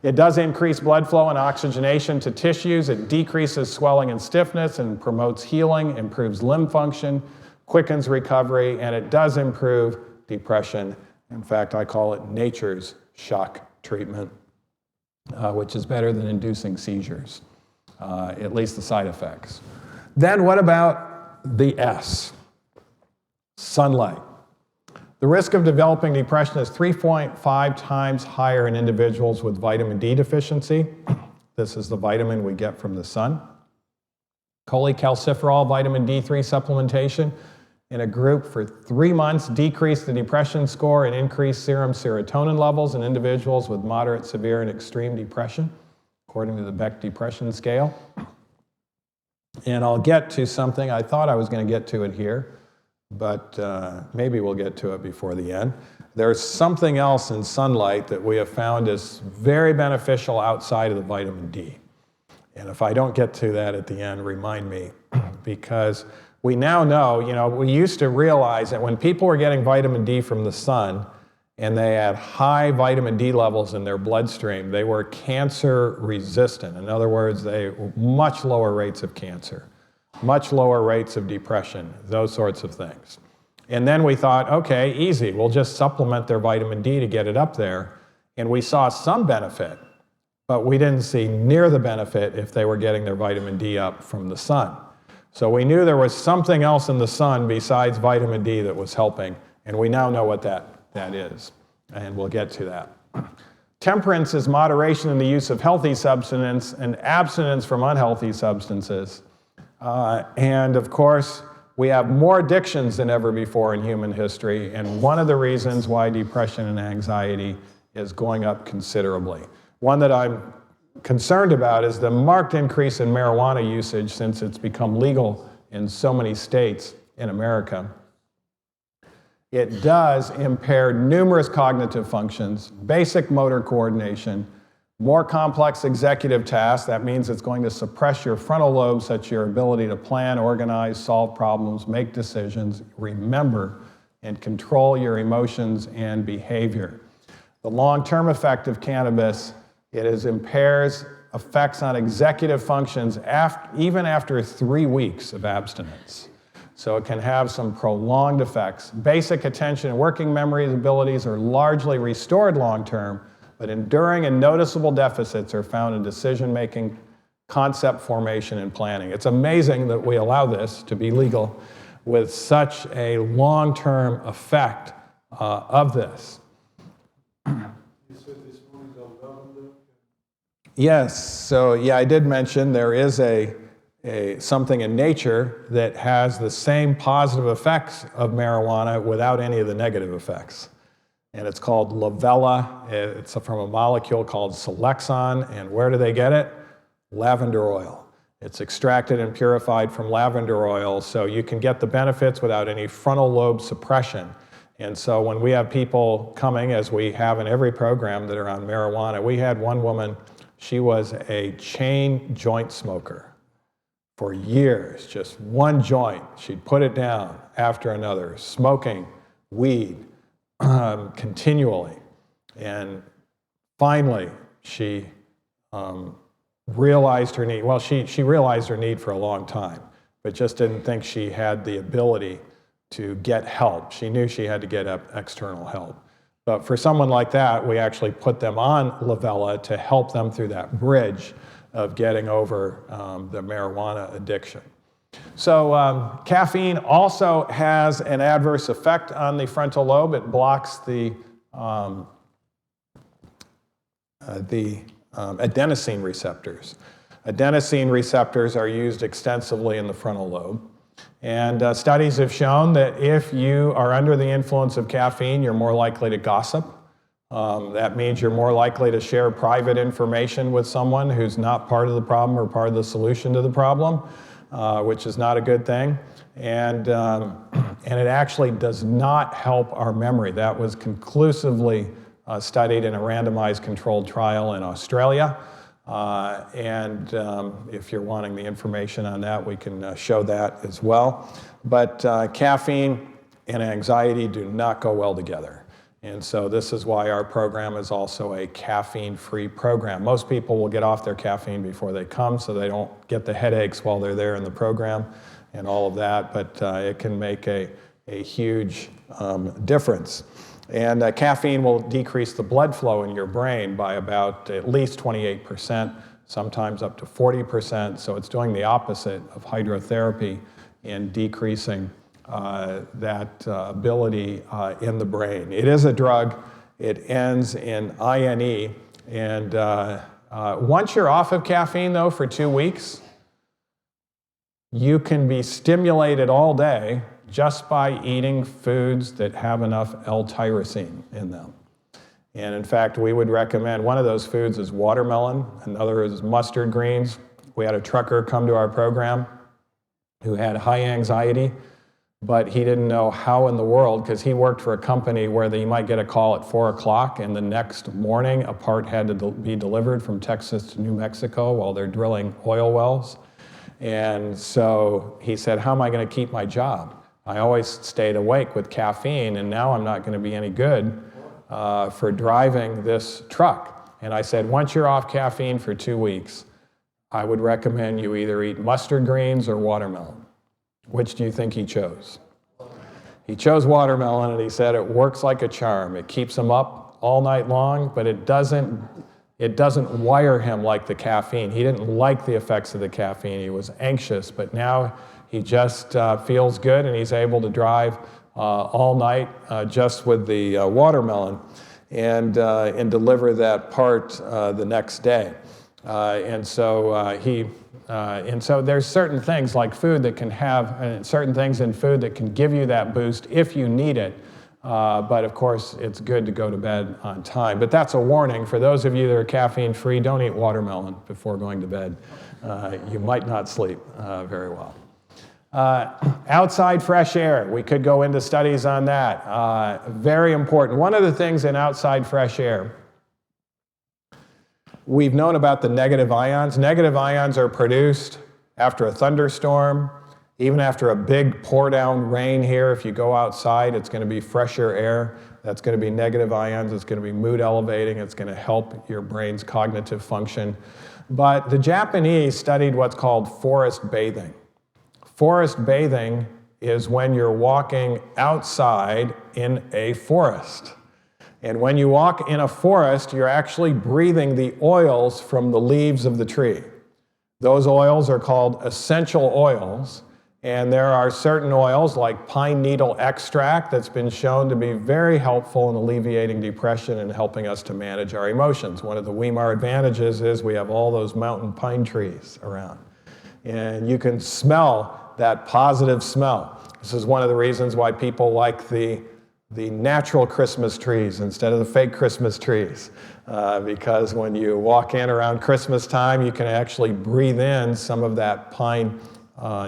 It does increase blood flow and oxygenation to tissues. It decreases swelling and stiffness and promotes healing, improves limb function, quickens recovery, and it does improve depression. In fact, I call it nature's shock treatment, which is better than inducing seizures, at least the side effects. Then what about the S? Sunlight. The risk of developing depression is 3.5 times higher in individuals with vitamin D deficiency. This is the vitamin we get from the sun. Cholecalciferol vitamin D3 supplementation in a group for 3 months decreased the depression score and increased serum serotonin levels in individuals with moderate, severe, and extreme depression, according to the Beck Depression Scale. And I'll get to something, I thought I was going to get to it here, but maybe we'll get to it before the end. There's something else in sunlight that we have found is very beneficial outside of the vitamin D. And if I don't get to that at the end, remind me, because we now know, we used to realize that when people were getting vitamin D from the sun and they had high vitamin D levels in their bloodstream, they were cancer resistant. In other words, they were much lower rates of cancer, much lower rates of depression, those sorts of things. And then we thought, okay, easy, we'll just supplement their vitamin D to get it up there. And we saw some benefit, but we didn't see near the benefit if they were getting their vitamin D up from the sun. So we knew there was something else in the sun besides vitamin D that was helping, and we now know what that is, and we'll get to that. Temperance is moderation in the use of healthy substance and abstinence from unhealthy substances. And of course, we have more addictions than ever before in human history, and one of the reasons why depression and anxiety is going up considerably. One that I'm concerned about is the marked increase in marijuana usage since it's become legal in so many states in America. It does impair numerous cognitive functions, basic motor coordination, more complex executive tasks. That means it's going to suppress your frontal lobe, such as your ability to plan, organize, solve problems, make decisions, remember, and control your emotions and behavior. The long-term effect of cannabis, impairs effects on executive functions even after 3 weeks of abstinence. So it can have some prolonged effects. Basic attention and working memory abilities are largely restored long-term, but enduring and noticeable deficits are found in decision-making, concept formation, and planning. It's amazing that we allow this to be legal with such a long-term effect of this. Yes, so yeah, I did mention there is something in nature that has the same positive effects of marijuana without any of the negative effects. And it's called lavella. It's from a molecule called Selexon. And where do they get it? Lavender oil. It's extracted and purified from lavender oil, so you can get the benefits without any frontal lobe suppression. And so when we have people coming, as we have in every program, that are on marijuana, we had one woman, she was a chain joint smoker for years, just one joint. She'd put it down after another, smoking weed continually. And finally, she realized her need. Well, she realized her need for a long time, but just didn't think she had the ability to get help. She knew she had to get external help. But for someone like that, we actually put them on lavella to help them through that bridge of getting over the marijuana addiction. So caffeine also has an adverse effect on the frontal lobe. It blocks the adenosine receptors. Adenosine receptors are used extensively in the frontal lobe. And studies have shown that if you are under the influence of caffeine, you're more likely to gossip. That means you're more likely to share private information with someone who's not part of the problem or part of the solution to the problem, which is not a good thing. And it actually does not help our memory. That was conclusively studied in a randomized controlled trial in Australia. If you're wanting the information on that, we can show that as well. But caffeine and anxiety do not go well together. And so this is why our program is also a caffeine-free program. Most people will get off their caffeine before they come, so they don't get the headaches while they're there in the program and all of that, but it can make a huge difference. And caffeine will decrease the blood flow in your brain by about at least 28%, sometimes up to 40%. So it's doing the opposite of hydrotherapy in decreasing that ability in the brain. It is a drug. It ends in INE. And once you're off of caffeine, though, for 2 weeks, you can be stimulated all day just by eating foods that have enough L-tyrosine in them. And in fact, we would recommend, one of those foods is watermelon, another is mustard greens. We had a trucker come to our program who had high anxiety, but he didn't know how in the world, because he worked for a company where you might get a call at 4 o'clock and the next morning a part had to be delivered from Texas to New Mexico while they're drilling oil wells. And so he said, how am I going to keep my job? I always stayed awake with caffeine, and now I'm not going to be any good for driving this truck. And I said, once you're off caffeine for 2 weeks, I would recommend you either eat mustard greens or watermelon. Which do you think he chose? He chose watermelon, and he said it works like a charm. It keeps him up all night long, but it doesn't wire him like the caffeine. He didn't like the effects of the caffeine. He was anxious, but now he just feels good, and he's able to drive all night just with the watermelon and deliver that part the next day. And so there's certain things like food that can have, certain things in food that can give you that boost if you need it. But of course, it's good to go to bed on time. But that's a warning for those of you that are caffeine-free. Don't eat watermelon before going to bed. You might not sleep very well. Outside fresh air, we could go into studies on that. Very important. One of the things in outside fresh air, we've known about the negative ions. Negative ions are produced after a thunderstorm, even after a big pour down rain here. If you go outside, it's going to be fresher air. That's going to be negative ions. It's going to be mood elevating. It's going to help your brain's cognitive function. But the Japanese studied what's called forest bathing. Forest bathing is when you're walking outside in a forest. And when you walk in a forest, you're actually breathing the oils from the leaves of the tree. Those oils are called essential oils. And there are certain oils like pine needle extract that's been shown to be very helpful in alleviating depression and helping us to manage our emotions. One of the Weimar advantages is we have all those mountain pine trees around. And you can smell that positive smell. This is one of the reasons why people like the natural Christmas trees instead of the fake Christmas trees. Because when you walk in around Christmas time, you can actually breathe in some of that pine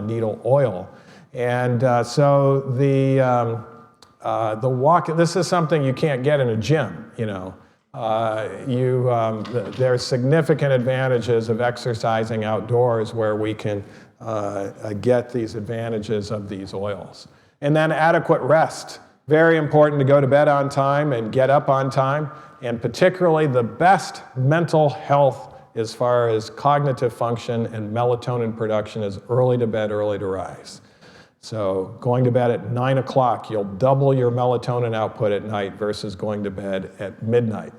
needle oil. And so the walk, this is something you can't get in a gym, you know. There's significant advantages of exercising outdoors where we can get these advantages of these oils. And then adequate rest. Very important to go to bed on time and get up on time. And particularly the best mental health as far as cognitive function and melatonin production is early to bed, early to rise. So going to bed at 9 o'clock, you'll double your melatonin output at night versus going to bed at midnight.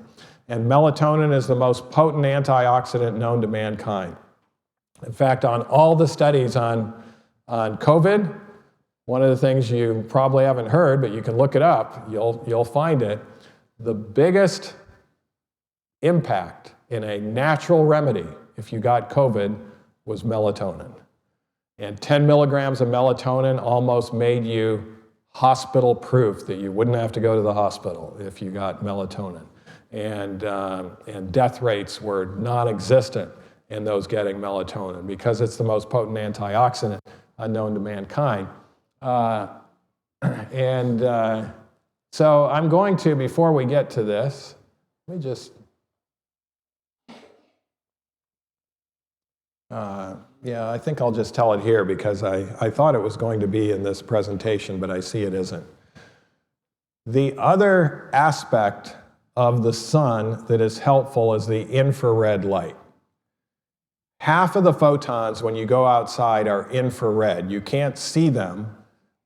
And melatonin is the most potent antioxidant known to mankind. In fact, on all the studies on COVID, one of the things you probably haven't heard, but you can look it up, you'll find it, the biggest impact in a natural remedy, if you got COVID, was melatonin. And 10 milligrams of melatonin almost made you hospital proof that you wouldn't have to go to the hospital if you got melatonin. And death rates were non-existent in those getting melatonin because it's the most potent antioxidant unknown to mankind. So I'm going to, before we get to this, let me just I think I'll just tell it here because I thought it was going to be in this presentation, but I see it isn't. The other aspect of the sun that is helpful is the infrared light. Half of the photons when you go outside are infrared. You can't see them,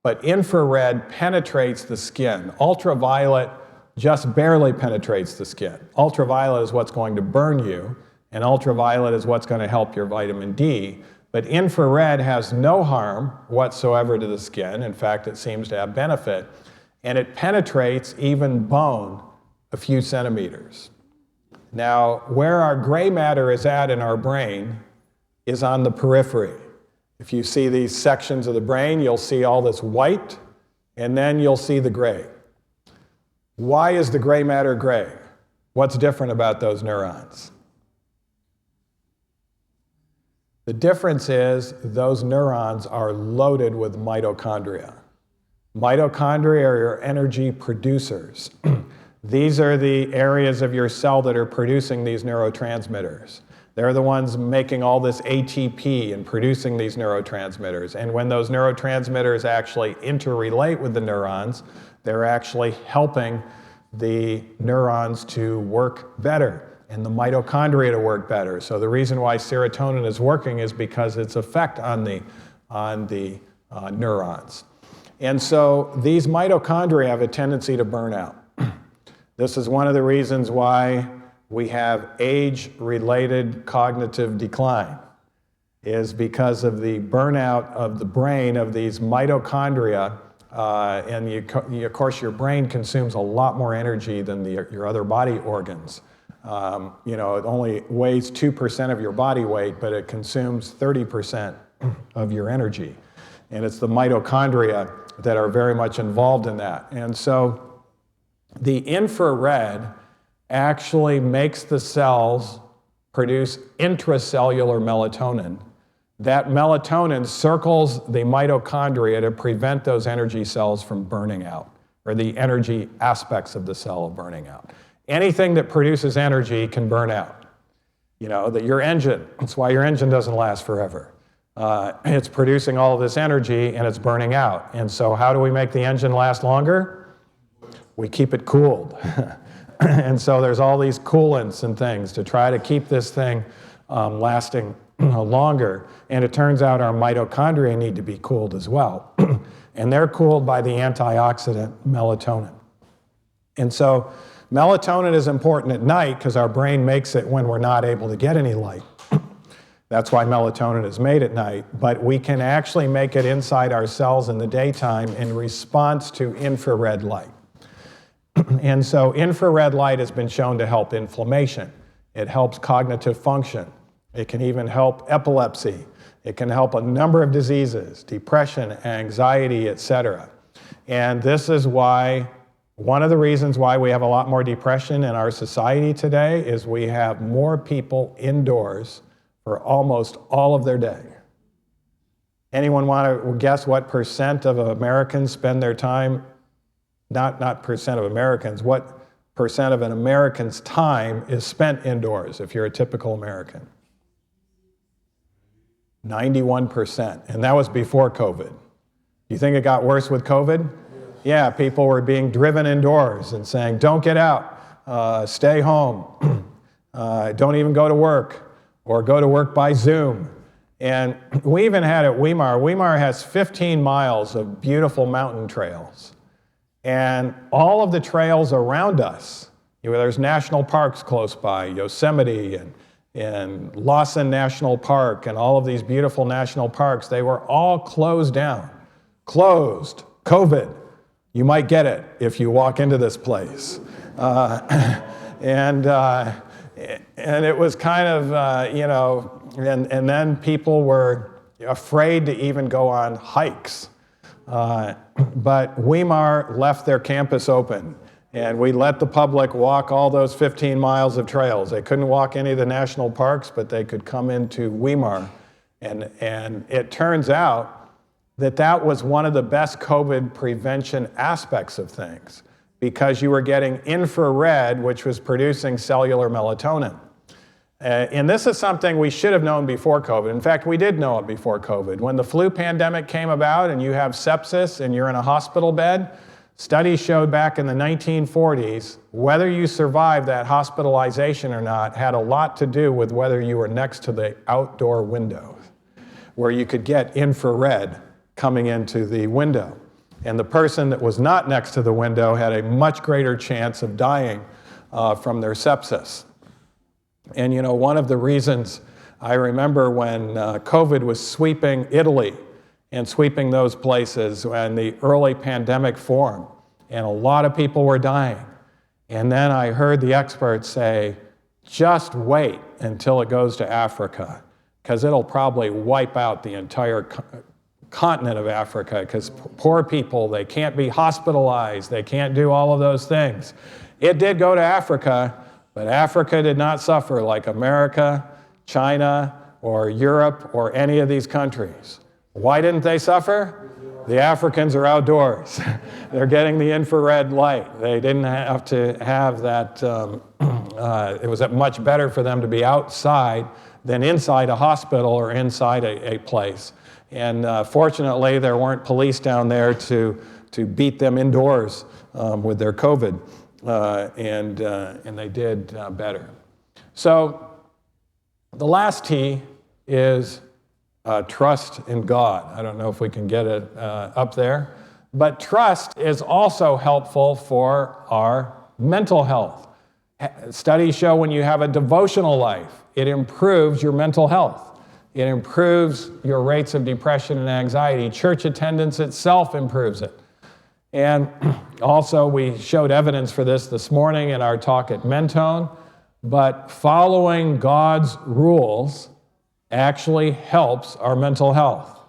but infrared penetrates the skin. Ultraviolet just barely penetrates the skin. Ultraviolet is what's going to burn you, and ultraviolet is what's going to help your vitamin D. But infrared has no harm whatsoever to the skin. In fact, it seems to have benefit. And it penetrates even bone a few centimeters. Now, where our gray matter is at in our brain is on the periphery. If you see these sections of the brain, you'll see all this white, and then you'll see the gray. Why is the gray matter gray? What's different about those neurons? The difference is those neurons are loaded with mitochondria. Mitochondria are your energy producers. These are the areas of your cell that are producing these neurotransmitters. They're the ones making all this ATP and producing these neurotransmitters. And when those neurotransmitters actually interrelate with the neurons, they're actually helping the neurons to work better and the mitochondria to work better. So the reason why serotonin is working is because its effect on the neurons. And so these mitochondria have a tendency to burn out. This is one of the reasons why we have age-related cognitive decline, is because of the burnout of the brain of these mitochondria. Of course, your brain consumes a lot more energy than your other body organs. It only weighs 2% of your body weight, but it consumes 30% of your energy. And it's the mitochondria that are very much involved in that. And so the infrared actually makes the cells produce intracellular melatonin that melatonin circles the mitochondria to prevent those energy cells from burning out, or the energy aspects of the cell burning out. Anything that produces energy can burn out. You know, that your engine, that's why your engine doesn't last forever. It's producing all of this energy and it's burning out. And so how do we make the engine last longer? We keep it cooled. And so there's all these coolants and things to try to keep this thing lasting longer. And it turns out our mitochondria need to be cooled as well. And they're cooled by the antioxidant melatonin. And so melatonin is important at night because our brain makes it when we're not able to get any light. That's why melatonin is made at night. But we can actually make it inside our cells in the daytime in response to infrared light. And so infrared light has been shown to help inflammation. It helps cognitive function. It can even help epilepsy. It can help a number of diseases, depression, anxiety, etc. And this is why, one of the reasons why we have a lot more depression in our society today is we have more people indoors for almost all of their day. Anyone want to guess what percent of Americans spend their time, not percent of Americans, what percent of an American's time is spent indoors if you're a typical American? 91%, and that was before COVID. You think it got worse with COVID? Yeah, people were being driven indoors and saying, don't get out, stay home, don't even go to work, or go to work by Zoom. And we even had at Weimar has 15 miles of beautiful mountain trails. And all of the trails around us, there's national parks close by, Yosemite and Lawson National Park and all of these beautiful national parks, they were all closed down. Closed. COVID. You might get it if you walk into this place. And it was kind of, and then people were afraid to even go on hikes. But Weimar left their campus open, and we let the public walk all those 15 miles of trails. They couldn't walk any of the national parks, but they could come into Weimar. And it turns out that was one of the best COVID prevention aspects of things, because you were getting infrared, which was producing cellular melatonin. And this is something we should have known before COVID. In fact, we did know it before COVID. When the flu pandemic came about and you have sepsis and you're in a hospital bed, studies showed back in the 1940s, whether you survived that hospitalization or not had a lot to do with whether you were next to the outdoor windows, where you could get infrared coming into the window. And the person that was not next to the window had a much greater chance of dying from their sepsis. And one of the reasons I remember when COVID was sweeping Italy and sweeping those places when the early pandemic formed, and a lot of people were dying. And then I heard the experts say, just wait until it goes to Africa, because it'll probably wipe out the entire continent of Africa, because poor people, they can't be hospitalized, they can't do all of those things. It did go to Africa, but Africa did not suffer like America, China, or Europe, or any of these countries. Why didn't they suffer? The Africans are outdoors. They're getting the infrared light. They didn't have to have that. It was much better for them to be outside than inside a hospital or inside a place. And fortunately, there weren't police down there to beat them indoors with their COVID. And they did better. So the last T is trust in God. I don't know if we can get it up there. But trust is also helpful for our mental health. Studies show when you have a devotional life, it improves your mental health. It improves your rates of depression and anxiety. Church attendance itself improves it. And also, we showed evidence for this morning in our talk at Mentone, but following God's rules actually helps our mental health.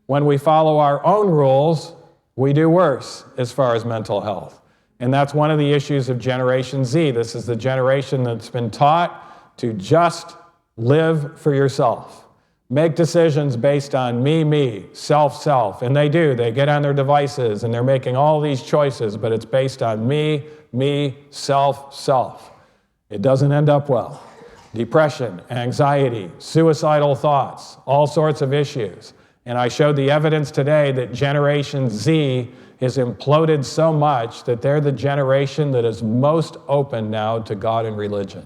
When we follow our own rules, we do worse as far as mental health. And that's one of the issues of Generation Z. This is the generation that's been taught to just live for yourself. make decisions based on me, self, and they do. They get on their devices and they're making all these choices, but it's based on me, self. It doesn't end up well. Depression, anxiety, suicidal thoughts, all sorts of issues. And I showed the evidence today that Generation Z is imploded so much that they're the generation that is most open now to God and religion,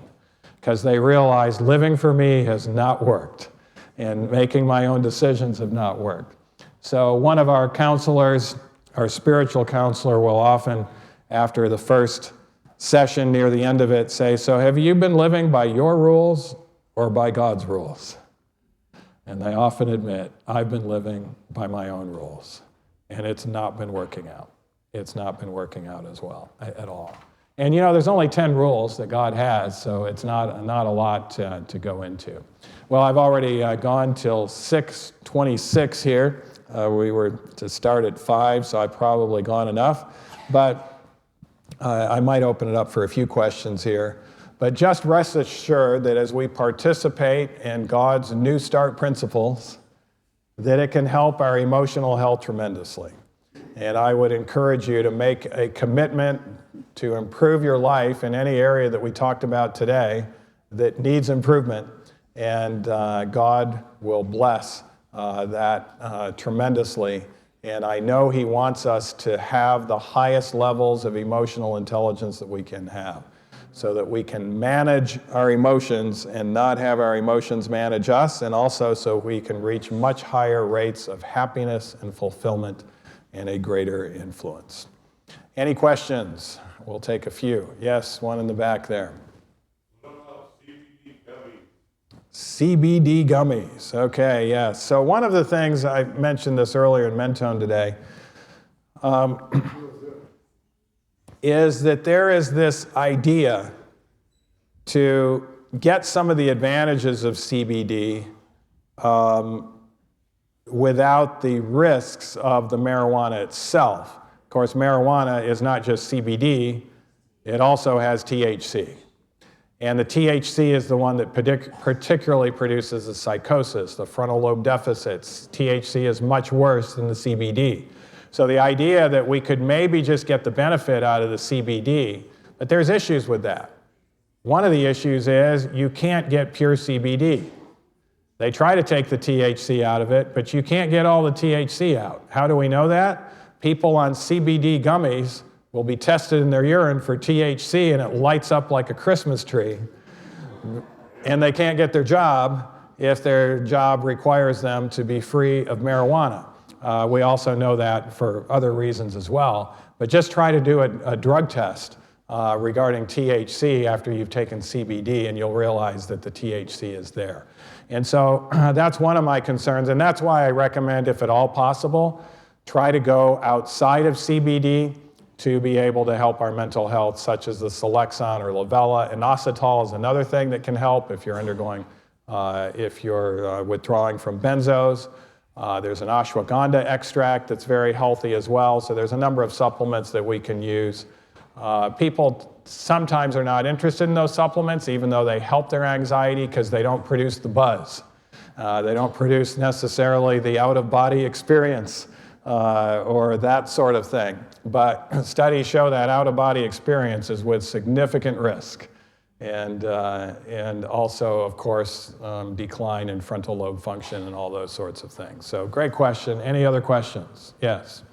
because they realize living for me has not worked and making my own decisions have not worked. So one of our counselors, our spiritual counselor, will often, after the first session near the end of it, say, so have you been living by your rules or by God's rules? And they often admit, I've been living by my own rules, and it's not been working out. It's not been working out as well at all. And there's only 10 rules that God has, so it's not a lot to go into. Well, I've already gone till 6:26 here. We were to start at 5, so I've probably gone enough. But I might open it up for a few questions here. But just rest assured that as we participate in God's New Start principles, that it can help our emotional health tremendously. And I would encourage you to make a commitment to improve your life in any area that we talked about today that needs improvement. And God will bless that tremendously. And I know He wants us to have the highest levels of emotional intelligence that we can have, so that we can manage our emotions and not have our emotions manage us, and also so we can reach much higher rates of happiness and fulfillment and a greater influence. Any questions? We'll take a few. Yes, one in the back there. What about CBD gummies? CBD gummies. Okay, yes. So one of the things, I mentioned this earlier in Mentone today, is that there is this idea to get some of the advantages of CBD without the risks of the marijuana itself. Of course, marijuana is not just CBD, it also has THC. And the THC is the one that particularly produces the psychosis, the frontal lobe deficits. THC is much worse than the CBD. So the idea that we could maybe just get the benefit out of the CBD, but there's issues with that. One of the issues is you can't get pure CBD. They try to take the THC out of it, but you can't get all the THC out. How do we know that? People on CBD gummies will be tested in their urine for THC and it lights up like a Christmas tree. And they can't get their job if their job requires them to be free of marijuana. We also know that for other reasons as well. But just try to do a drug test regarding THC after you've taken CBD, and you'll realize that the THC is there. And so that's one of my concerns, and that's why I recommend, if at all possible, try to go outside of CBD to be able to help our mental health, such as the Selexon or Lavella. Inositol is another thing that can help if you're withdrawing from benzos. There's an ashwagandha extract that's very healthy as well. So there's a number of supplements that we can use. People sometimes are not interested in those supplements, even though they help their anxiety, because they don't produce the buzz. They don't produce necessarily the out-of-body experience or that sort of thing. But studies show that out-of-body experience is with significant risk. And also, of course, decline in frontal lobe function and all those sorts of things. So great question. Any other questions? Yes?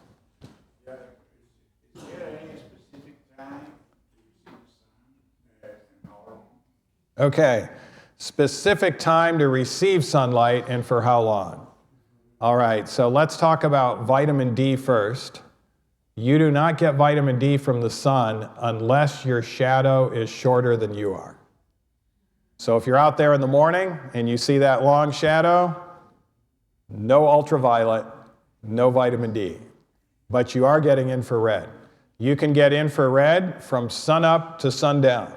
Yeah. Is there any specific time to receive sun and how long? Okay. Specific time to receive sunlight and for how long? All right, so let's talk about vitamin D first. You do not get vitamin D from the sun unless your shadow is shorter than you are. So if you're out there in the morning and you see that long shadow, no ultraviolet, no vitamin D. But you are getting infrared. You can get infrared from sunup to sundown.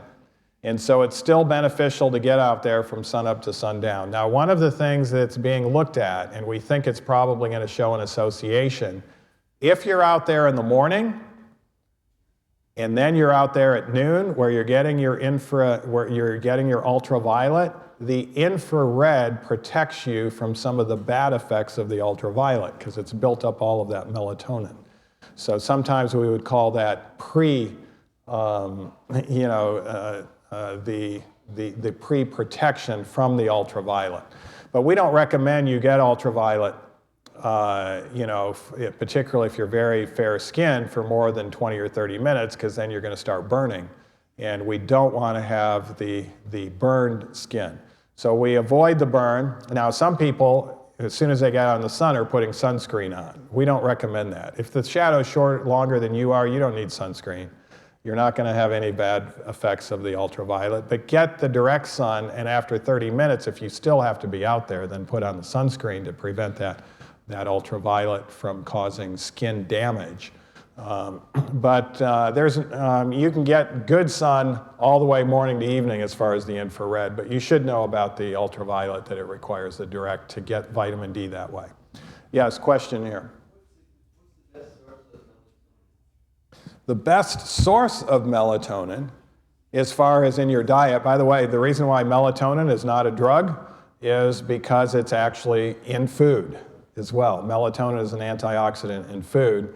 And so it's still beneficial to get out there from sunup to sundown. Now, one of the things that's being looked at, and we think it's probably going to show an association, if you're out there in the morning, and then you're out there at noon where you're getting your ultraviolet, the infrared protects you from some of the bad effects of the ultraviolet because it's built up all of that melatonin. So sometimes we would call that the pre-protection from the ultraviolet. But we don't recommend you get ultraviolet, particularly if you're very fair-skinned, for more than 20 or 30 minutes, because then you're going to start burning. And we don't want to have the burned skin. So we avoid the burn. Now, some people, as soon as they get out in the sun, are putting sunscreen on. We don't recommend that. If the shadow's longer than you are, you don't need sunscreen. You're not going to have any bad effects of the ultraviolet. But get the direct sun, and after 30 minutes, if you still have to be out there, then put on the sunscreen to prevent that ultraviolet from causing skin damage. You can get good sun all the way morning to evening as far as the infrared, but you should know about the ultraviolet, that it requires the direct to get vitamin D that way. Yes, question here. The best source of melatonin, as far as in your diet, by the way, the reason why melatonin is not a drug is because it's actually in food as well. Melatonin is an antioxidant in food.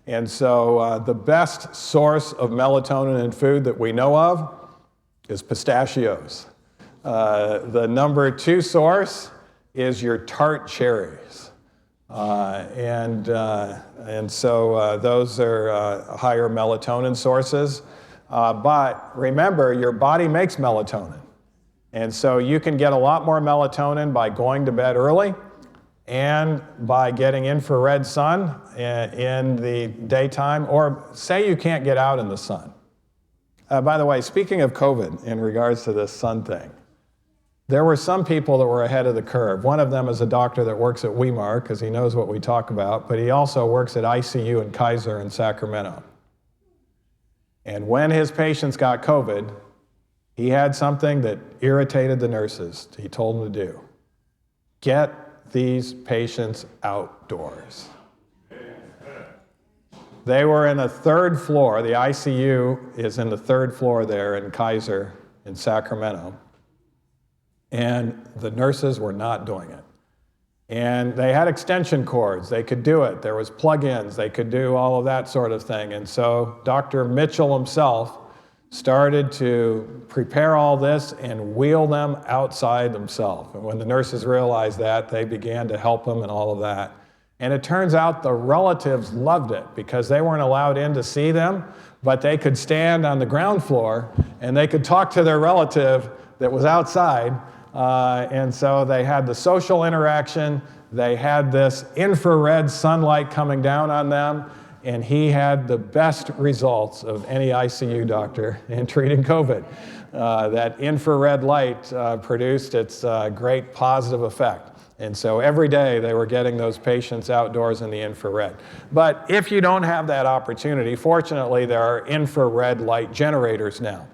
And so the best source of melatonin in food that we know of is pistachios. The number 2 source is your tart cherries. So those are higher melatonin sources. But remember, your body makes melatonin. And so you can get a lot more melatonin by going to bed early and by getting infrared sun in the daytime, or say you can't get out in the sun. By the way, speaking of COVID, in regards to this sun thing, there were some people that were ahead of the curve. One of them is a doctor that works at Weimar, because he knows what we talk about, but he also works at ICU in Kaiser in Sacramento. And when his patients got COVID, he had something that irritated the nurses. He told them to do. Get these patients outdoors. They were in the 3rd floor. The ICU is in the 3rd floor there in Kaiser in Sacramento. And the nurses were not doing it. And they had extension cords. They could do it. There was plug-ins. They could do all of that sort of thing. And so Dr. Mitchell himself started to prepare all this and wheel them outside themselves. And when the nurses realized that, they began to help them and all of that. And it turns out the relatives loved it because they weren't allowed in to see them, but they could stand on the ground floor and they could talk to their relative that was outside. And so they had the social interaction. They had this infrared sunlight coming down on them. And he had the best results of any ICU doctor in treating COVID. That infrared light produced its great positive effect. And so every day they were getting those patients outdoors in the infrared. But if you don't have that opportunity, fortunately there are infrared light generators now.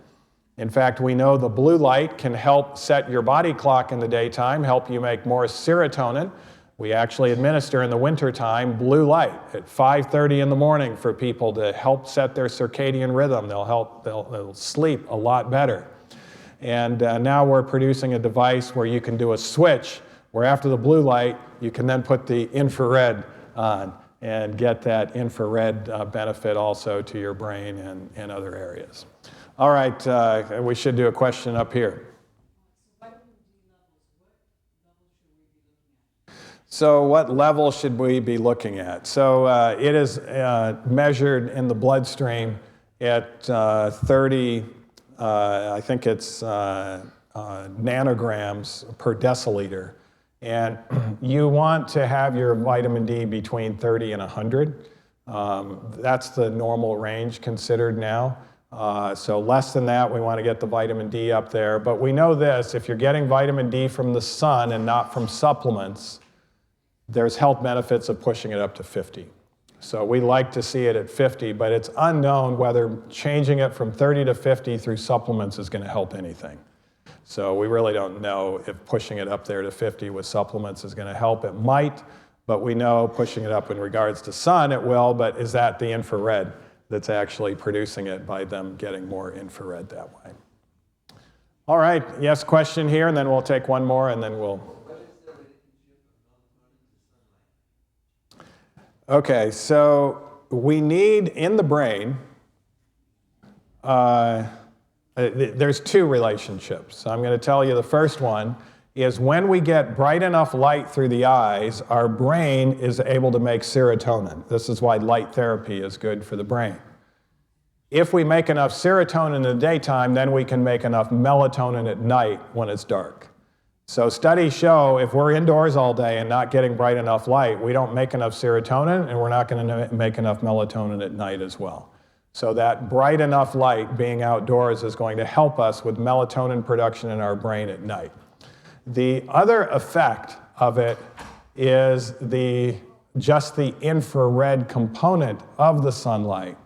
In fact, we know the blue light can help set your body clock in the daytime, help you make more serotonin. We actually administer in the wintertime blue light at 5:30 in the morning for people to help set their circadian rhythm. They'll sleep a lot better. And now we're producing a device where you can do a switch where after the blue light, you can then put the infrared on and get that infrared benefit also to your brain and other areas. All right, we should do a question up here. So what level should we be looking at? So it is measured in the bloodstream at 30, I think it's nanograms per deciliter. And you want to have your vitamin D between 30 and 100. That's the normal range considered now. So less than that, we want to get the vitamin D up there. But we know this, if you're getting vitamin D from the sun and not from supplements, there's health benefits of pushing it up to 50. So we like to see it at 50, but it's unknown whether changing it from 30 to 50 through supplements is going to help anything. So we really don't know if pushing it up there to 50 with supplements is going to help. It might, but we know pushing it up in regards to sun, it will, but is that the infrared that's actually producing it by them getting more infrared that way? All right, yes, question here, and then we'll take one more, and then we'll... Okay, so we need in the brain, there's two relationships. I'm going to tell you the first one is when we get bright enough light through the eyes, our brain is able to make serotonin. This is why light therapy is good for the brain. If we make enough serotonin in the daytime, then we can make enough melatonin at night when it's dark. So studies show if we're indoors all day and not getting bright enough light, we don't make enough serotonin, and we're not going to make enough melatonin at night as well. So that bright enough light being outdoors is going to help us with melatonin production in our brain at night. The other effect of it is just the infrared component of the sunlight.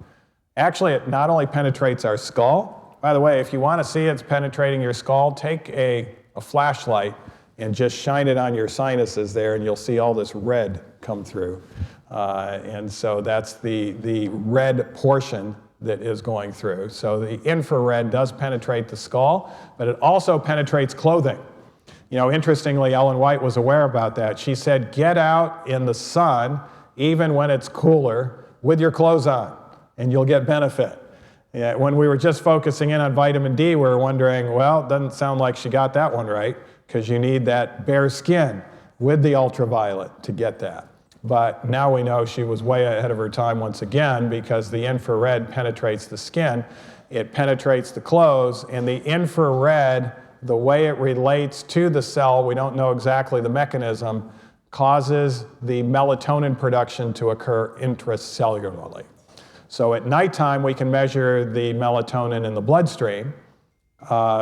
Actually, it not only penetrates our skull. By the way, if you want to see it's penetrating your skull, take a flashlight and just shine it on your sinuses there, and you'll see all this red come through. And so that's the red portion that is going through. So the infrared does penetrate the skull, but it also penetrates clothing. You know, interestingly, Ellen White was aware about that. She said, get out in the sun, even when it's cooler, with your clothes on, and you'll get benefit. Yeah, when we were just focusing in on vitamin D, we were wondering, well, it doesn't sound like she got that one right, because you need that bare skin with the ultraviolet to get that. But now we know she was way ahead of her time once again, because the infrared penetrates the skin, it penetrates the clothes, and the infrared, the way it relates to the cell, we don't know exactly the mechanism, causes the melatonin production to occur intracellularly. So at nighttime, we can measure the melatonin in the bloodstream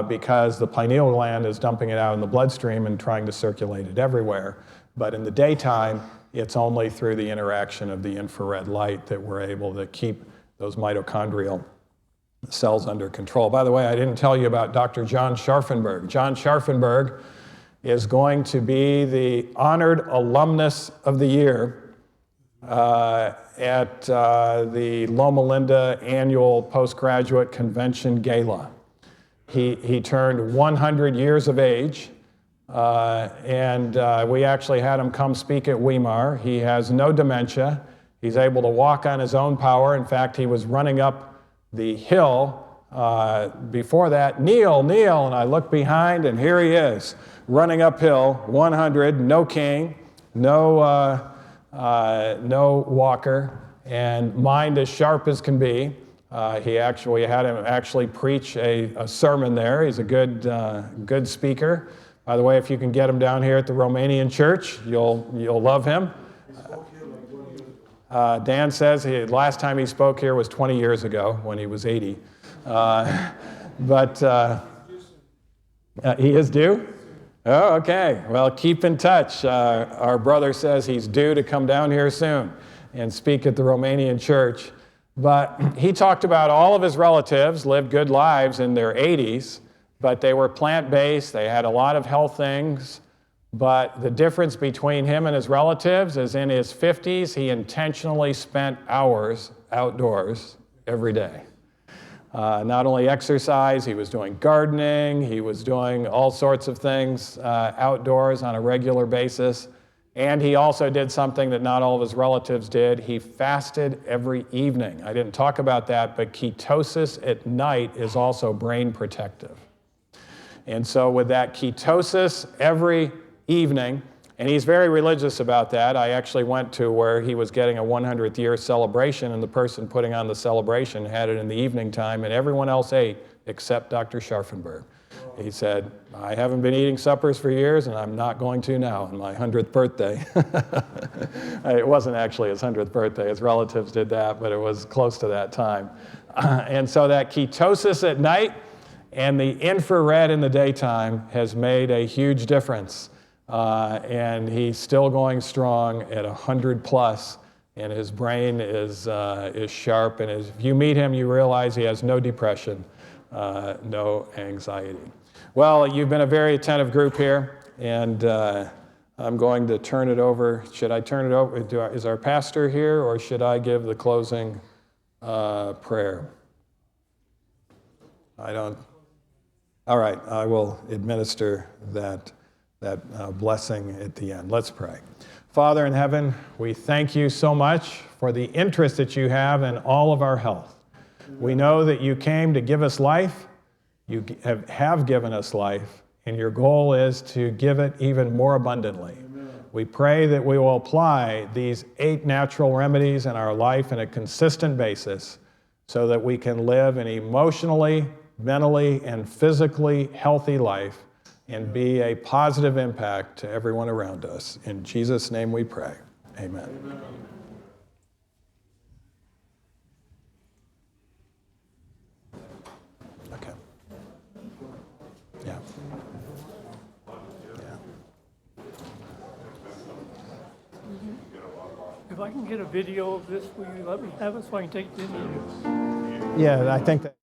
because the pineal gland is dumping it out in the bloodstream and trying to circulate it everywhere. But in the daytime, it's only through the interaction of the infrared light that we're able to keep those mitochondrial cells under control. By the way, I didn't tell you about Dr. John Scharfenberg. John Scharfenberg is going to be the honored alumnus of the year at the Loma Linda annual postgraduate convention gala. He turned 100 years of age, and we actually had him come speak at Weimar. He has no dementia. He's able to walk on his own power. In fact, he was running up the hill before that, Neil, and I look behind, and here he is, running uphill, 100, no cane, no walker, and mind as sharp as can be. We had him preach a sermon there. He's a good speaker. By the way, if you can get him down here at the Romanian church, you'll love him. Dan says last time he spoke here was 20 years ago when he was 80. But he is due? Oh, okay. Well, keep in touch. Our brother says he's due to come down here soon and speak at the Romanian church. But he talked about all of his relatives lived good lives in their 80s, but they were plant-based. They had a lot of health things. But the difference between him and his relatives is in his 50s, he intentionally spent hours outdoors every day. Not only exercise, he was doing gardening, he was doing all sorts of things outdoors on a regular basis. And he also did something that not all of his relatives did. He fasted every evening. I didn't talk about that, but ketosis at night is also brain protective. And so with that ketosis every evening, and he's very religious about that. I actually went to where he was getting a 100th year celebration, and the person putting on the celebration had it in the evening time, and everyone else ate except Dr. Scharfenberg. He said, I haven't been eating suppers for years, and I'm not going to now on my 100th birthday. It wasn't actually his 100th birthday. His relatives did that, but it was close to that time. And so that ketosis at night and the infrared in the daytime has made a huge difference. And he's still going strong at 100 plus, and his brain is sharp. And if you meet him, you realize he has no depression, no anxiety. Well, you've been a very attentive group here, and I'm going to turn it over. Should I turn it over? Is our pastor here, or should I give the closing prayer? I don't. All right, I will administer that blessing at the end. Let's pray. Father in heaven, we thank you so much for the interest that you have in all of our health. We know that you came to give us life. You have given us life, and your goal is to give it even more abundantly. We pray that we will apply these 8 natural remedies in our life on a consistent basis so that we can live an emotionally, mentally, and physically healthy life and be a positive impact to everyone around us. In Jesus' name we pray. Amen. Amen. Okay. Yeah. If I can get a video of this, will you let me have it so I can take video? Yeah, I think that.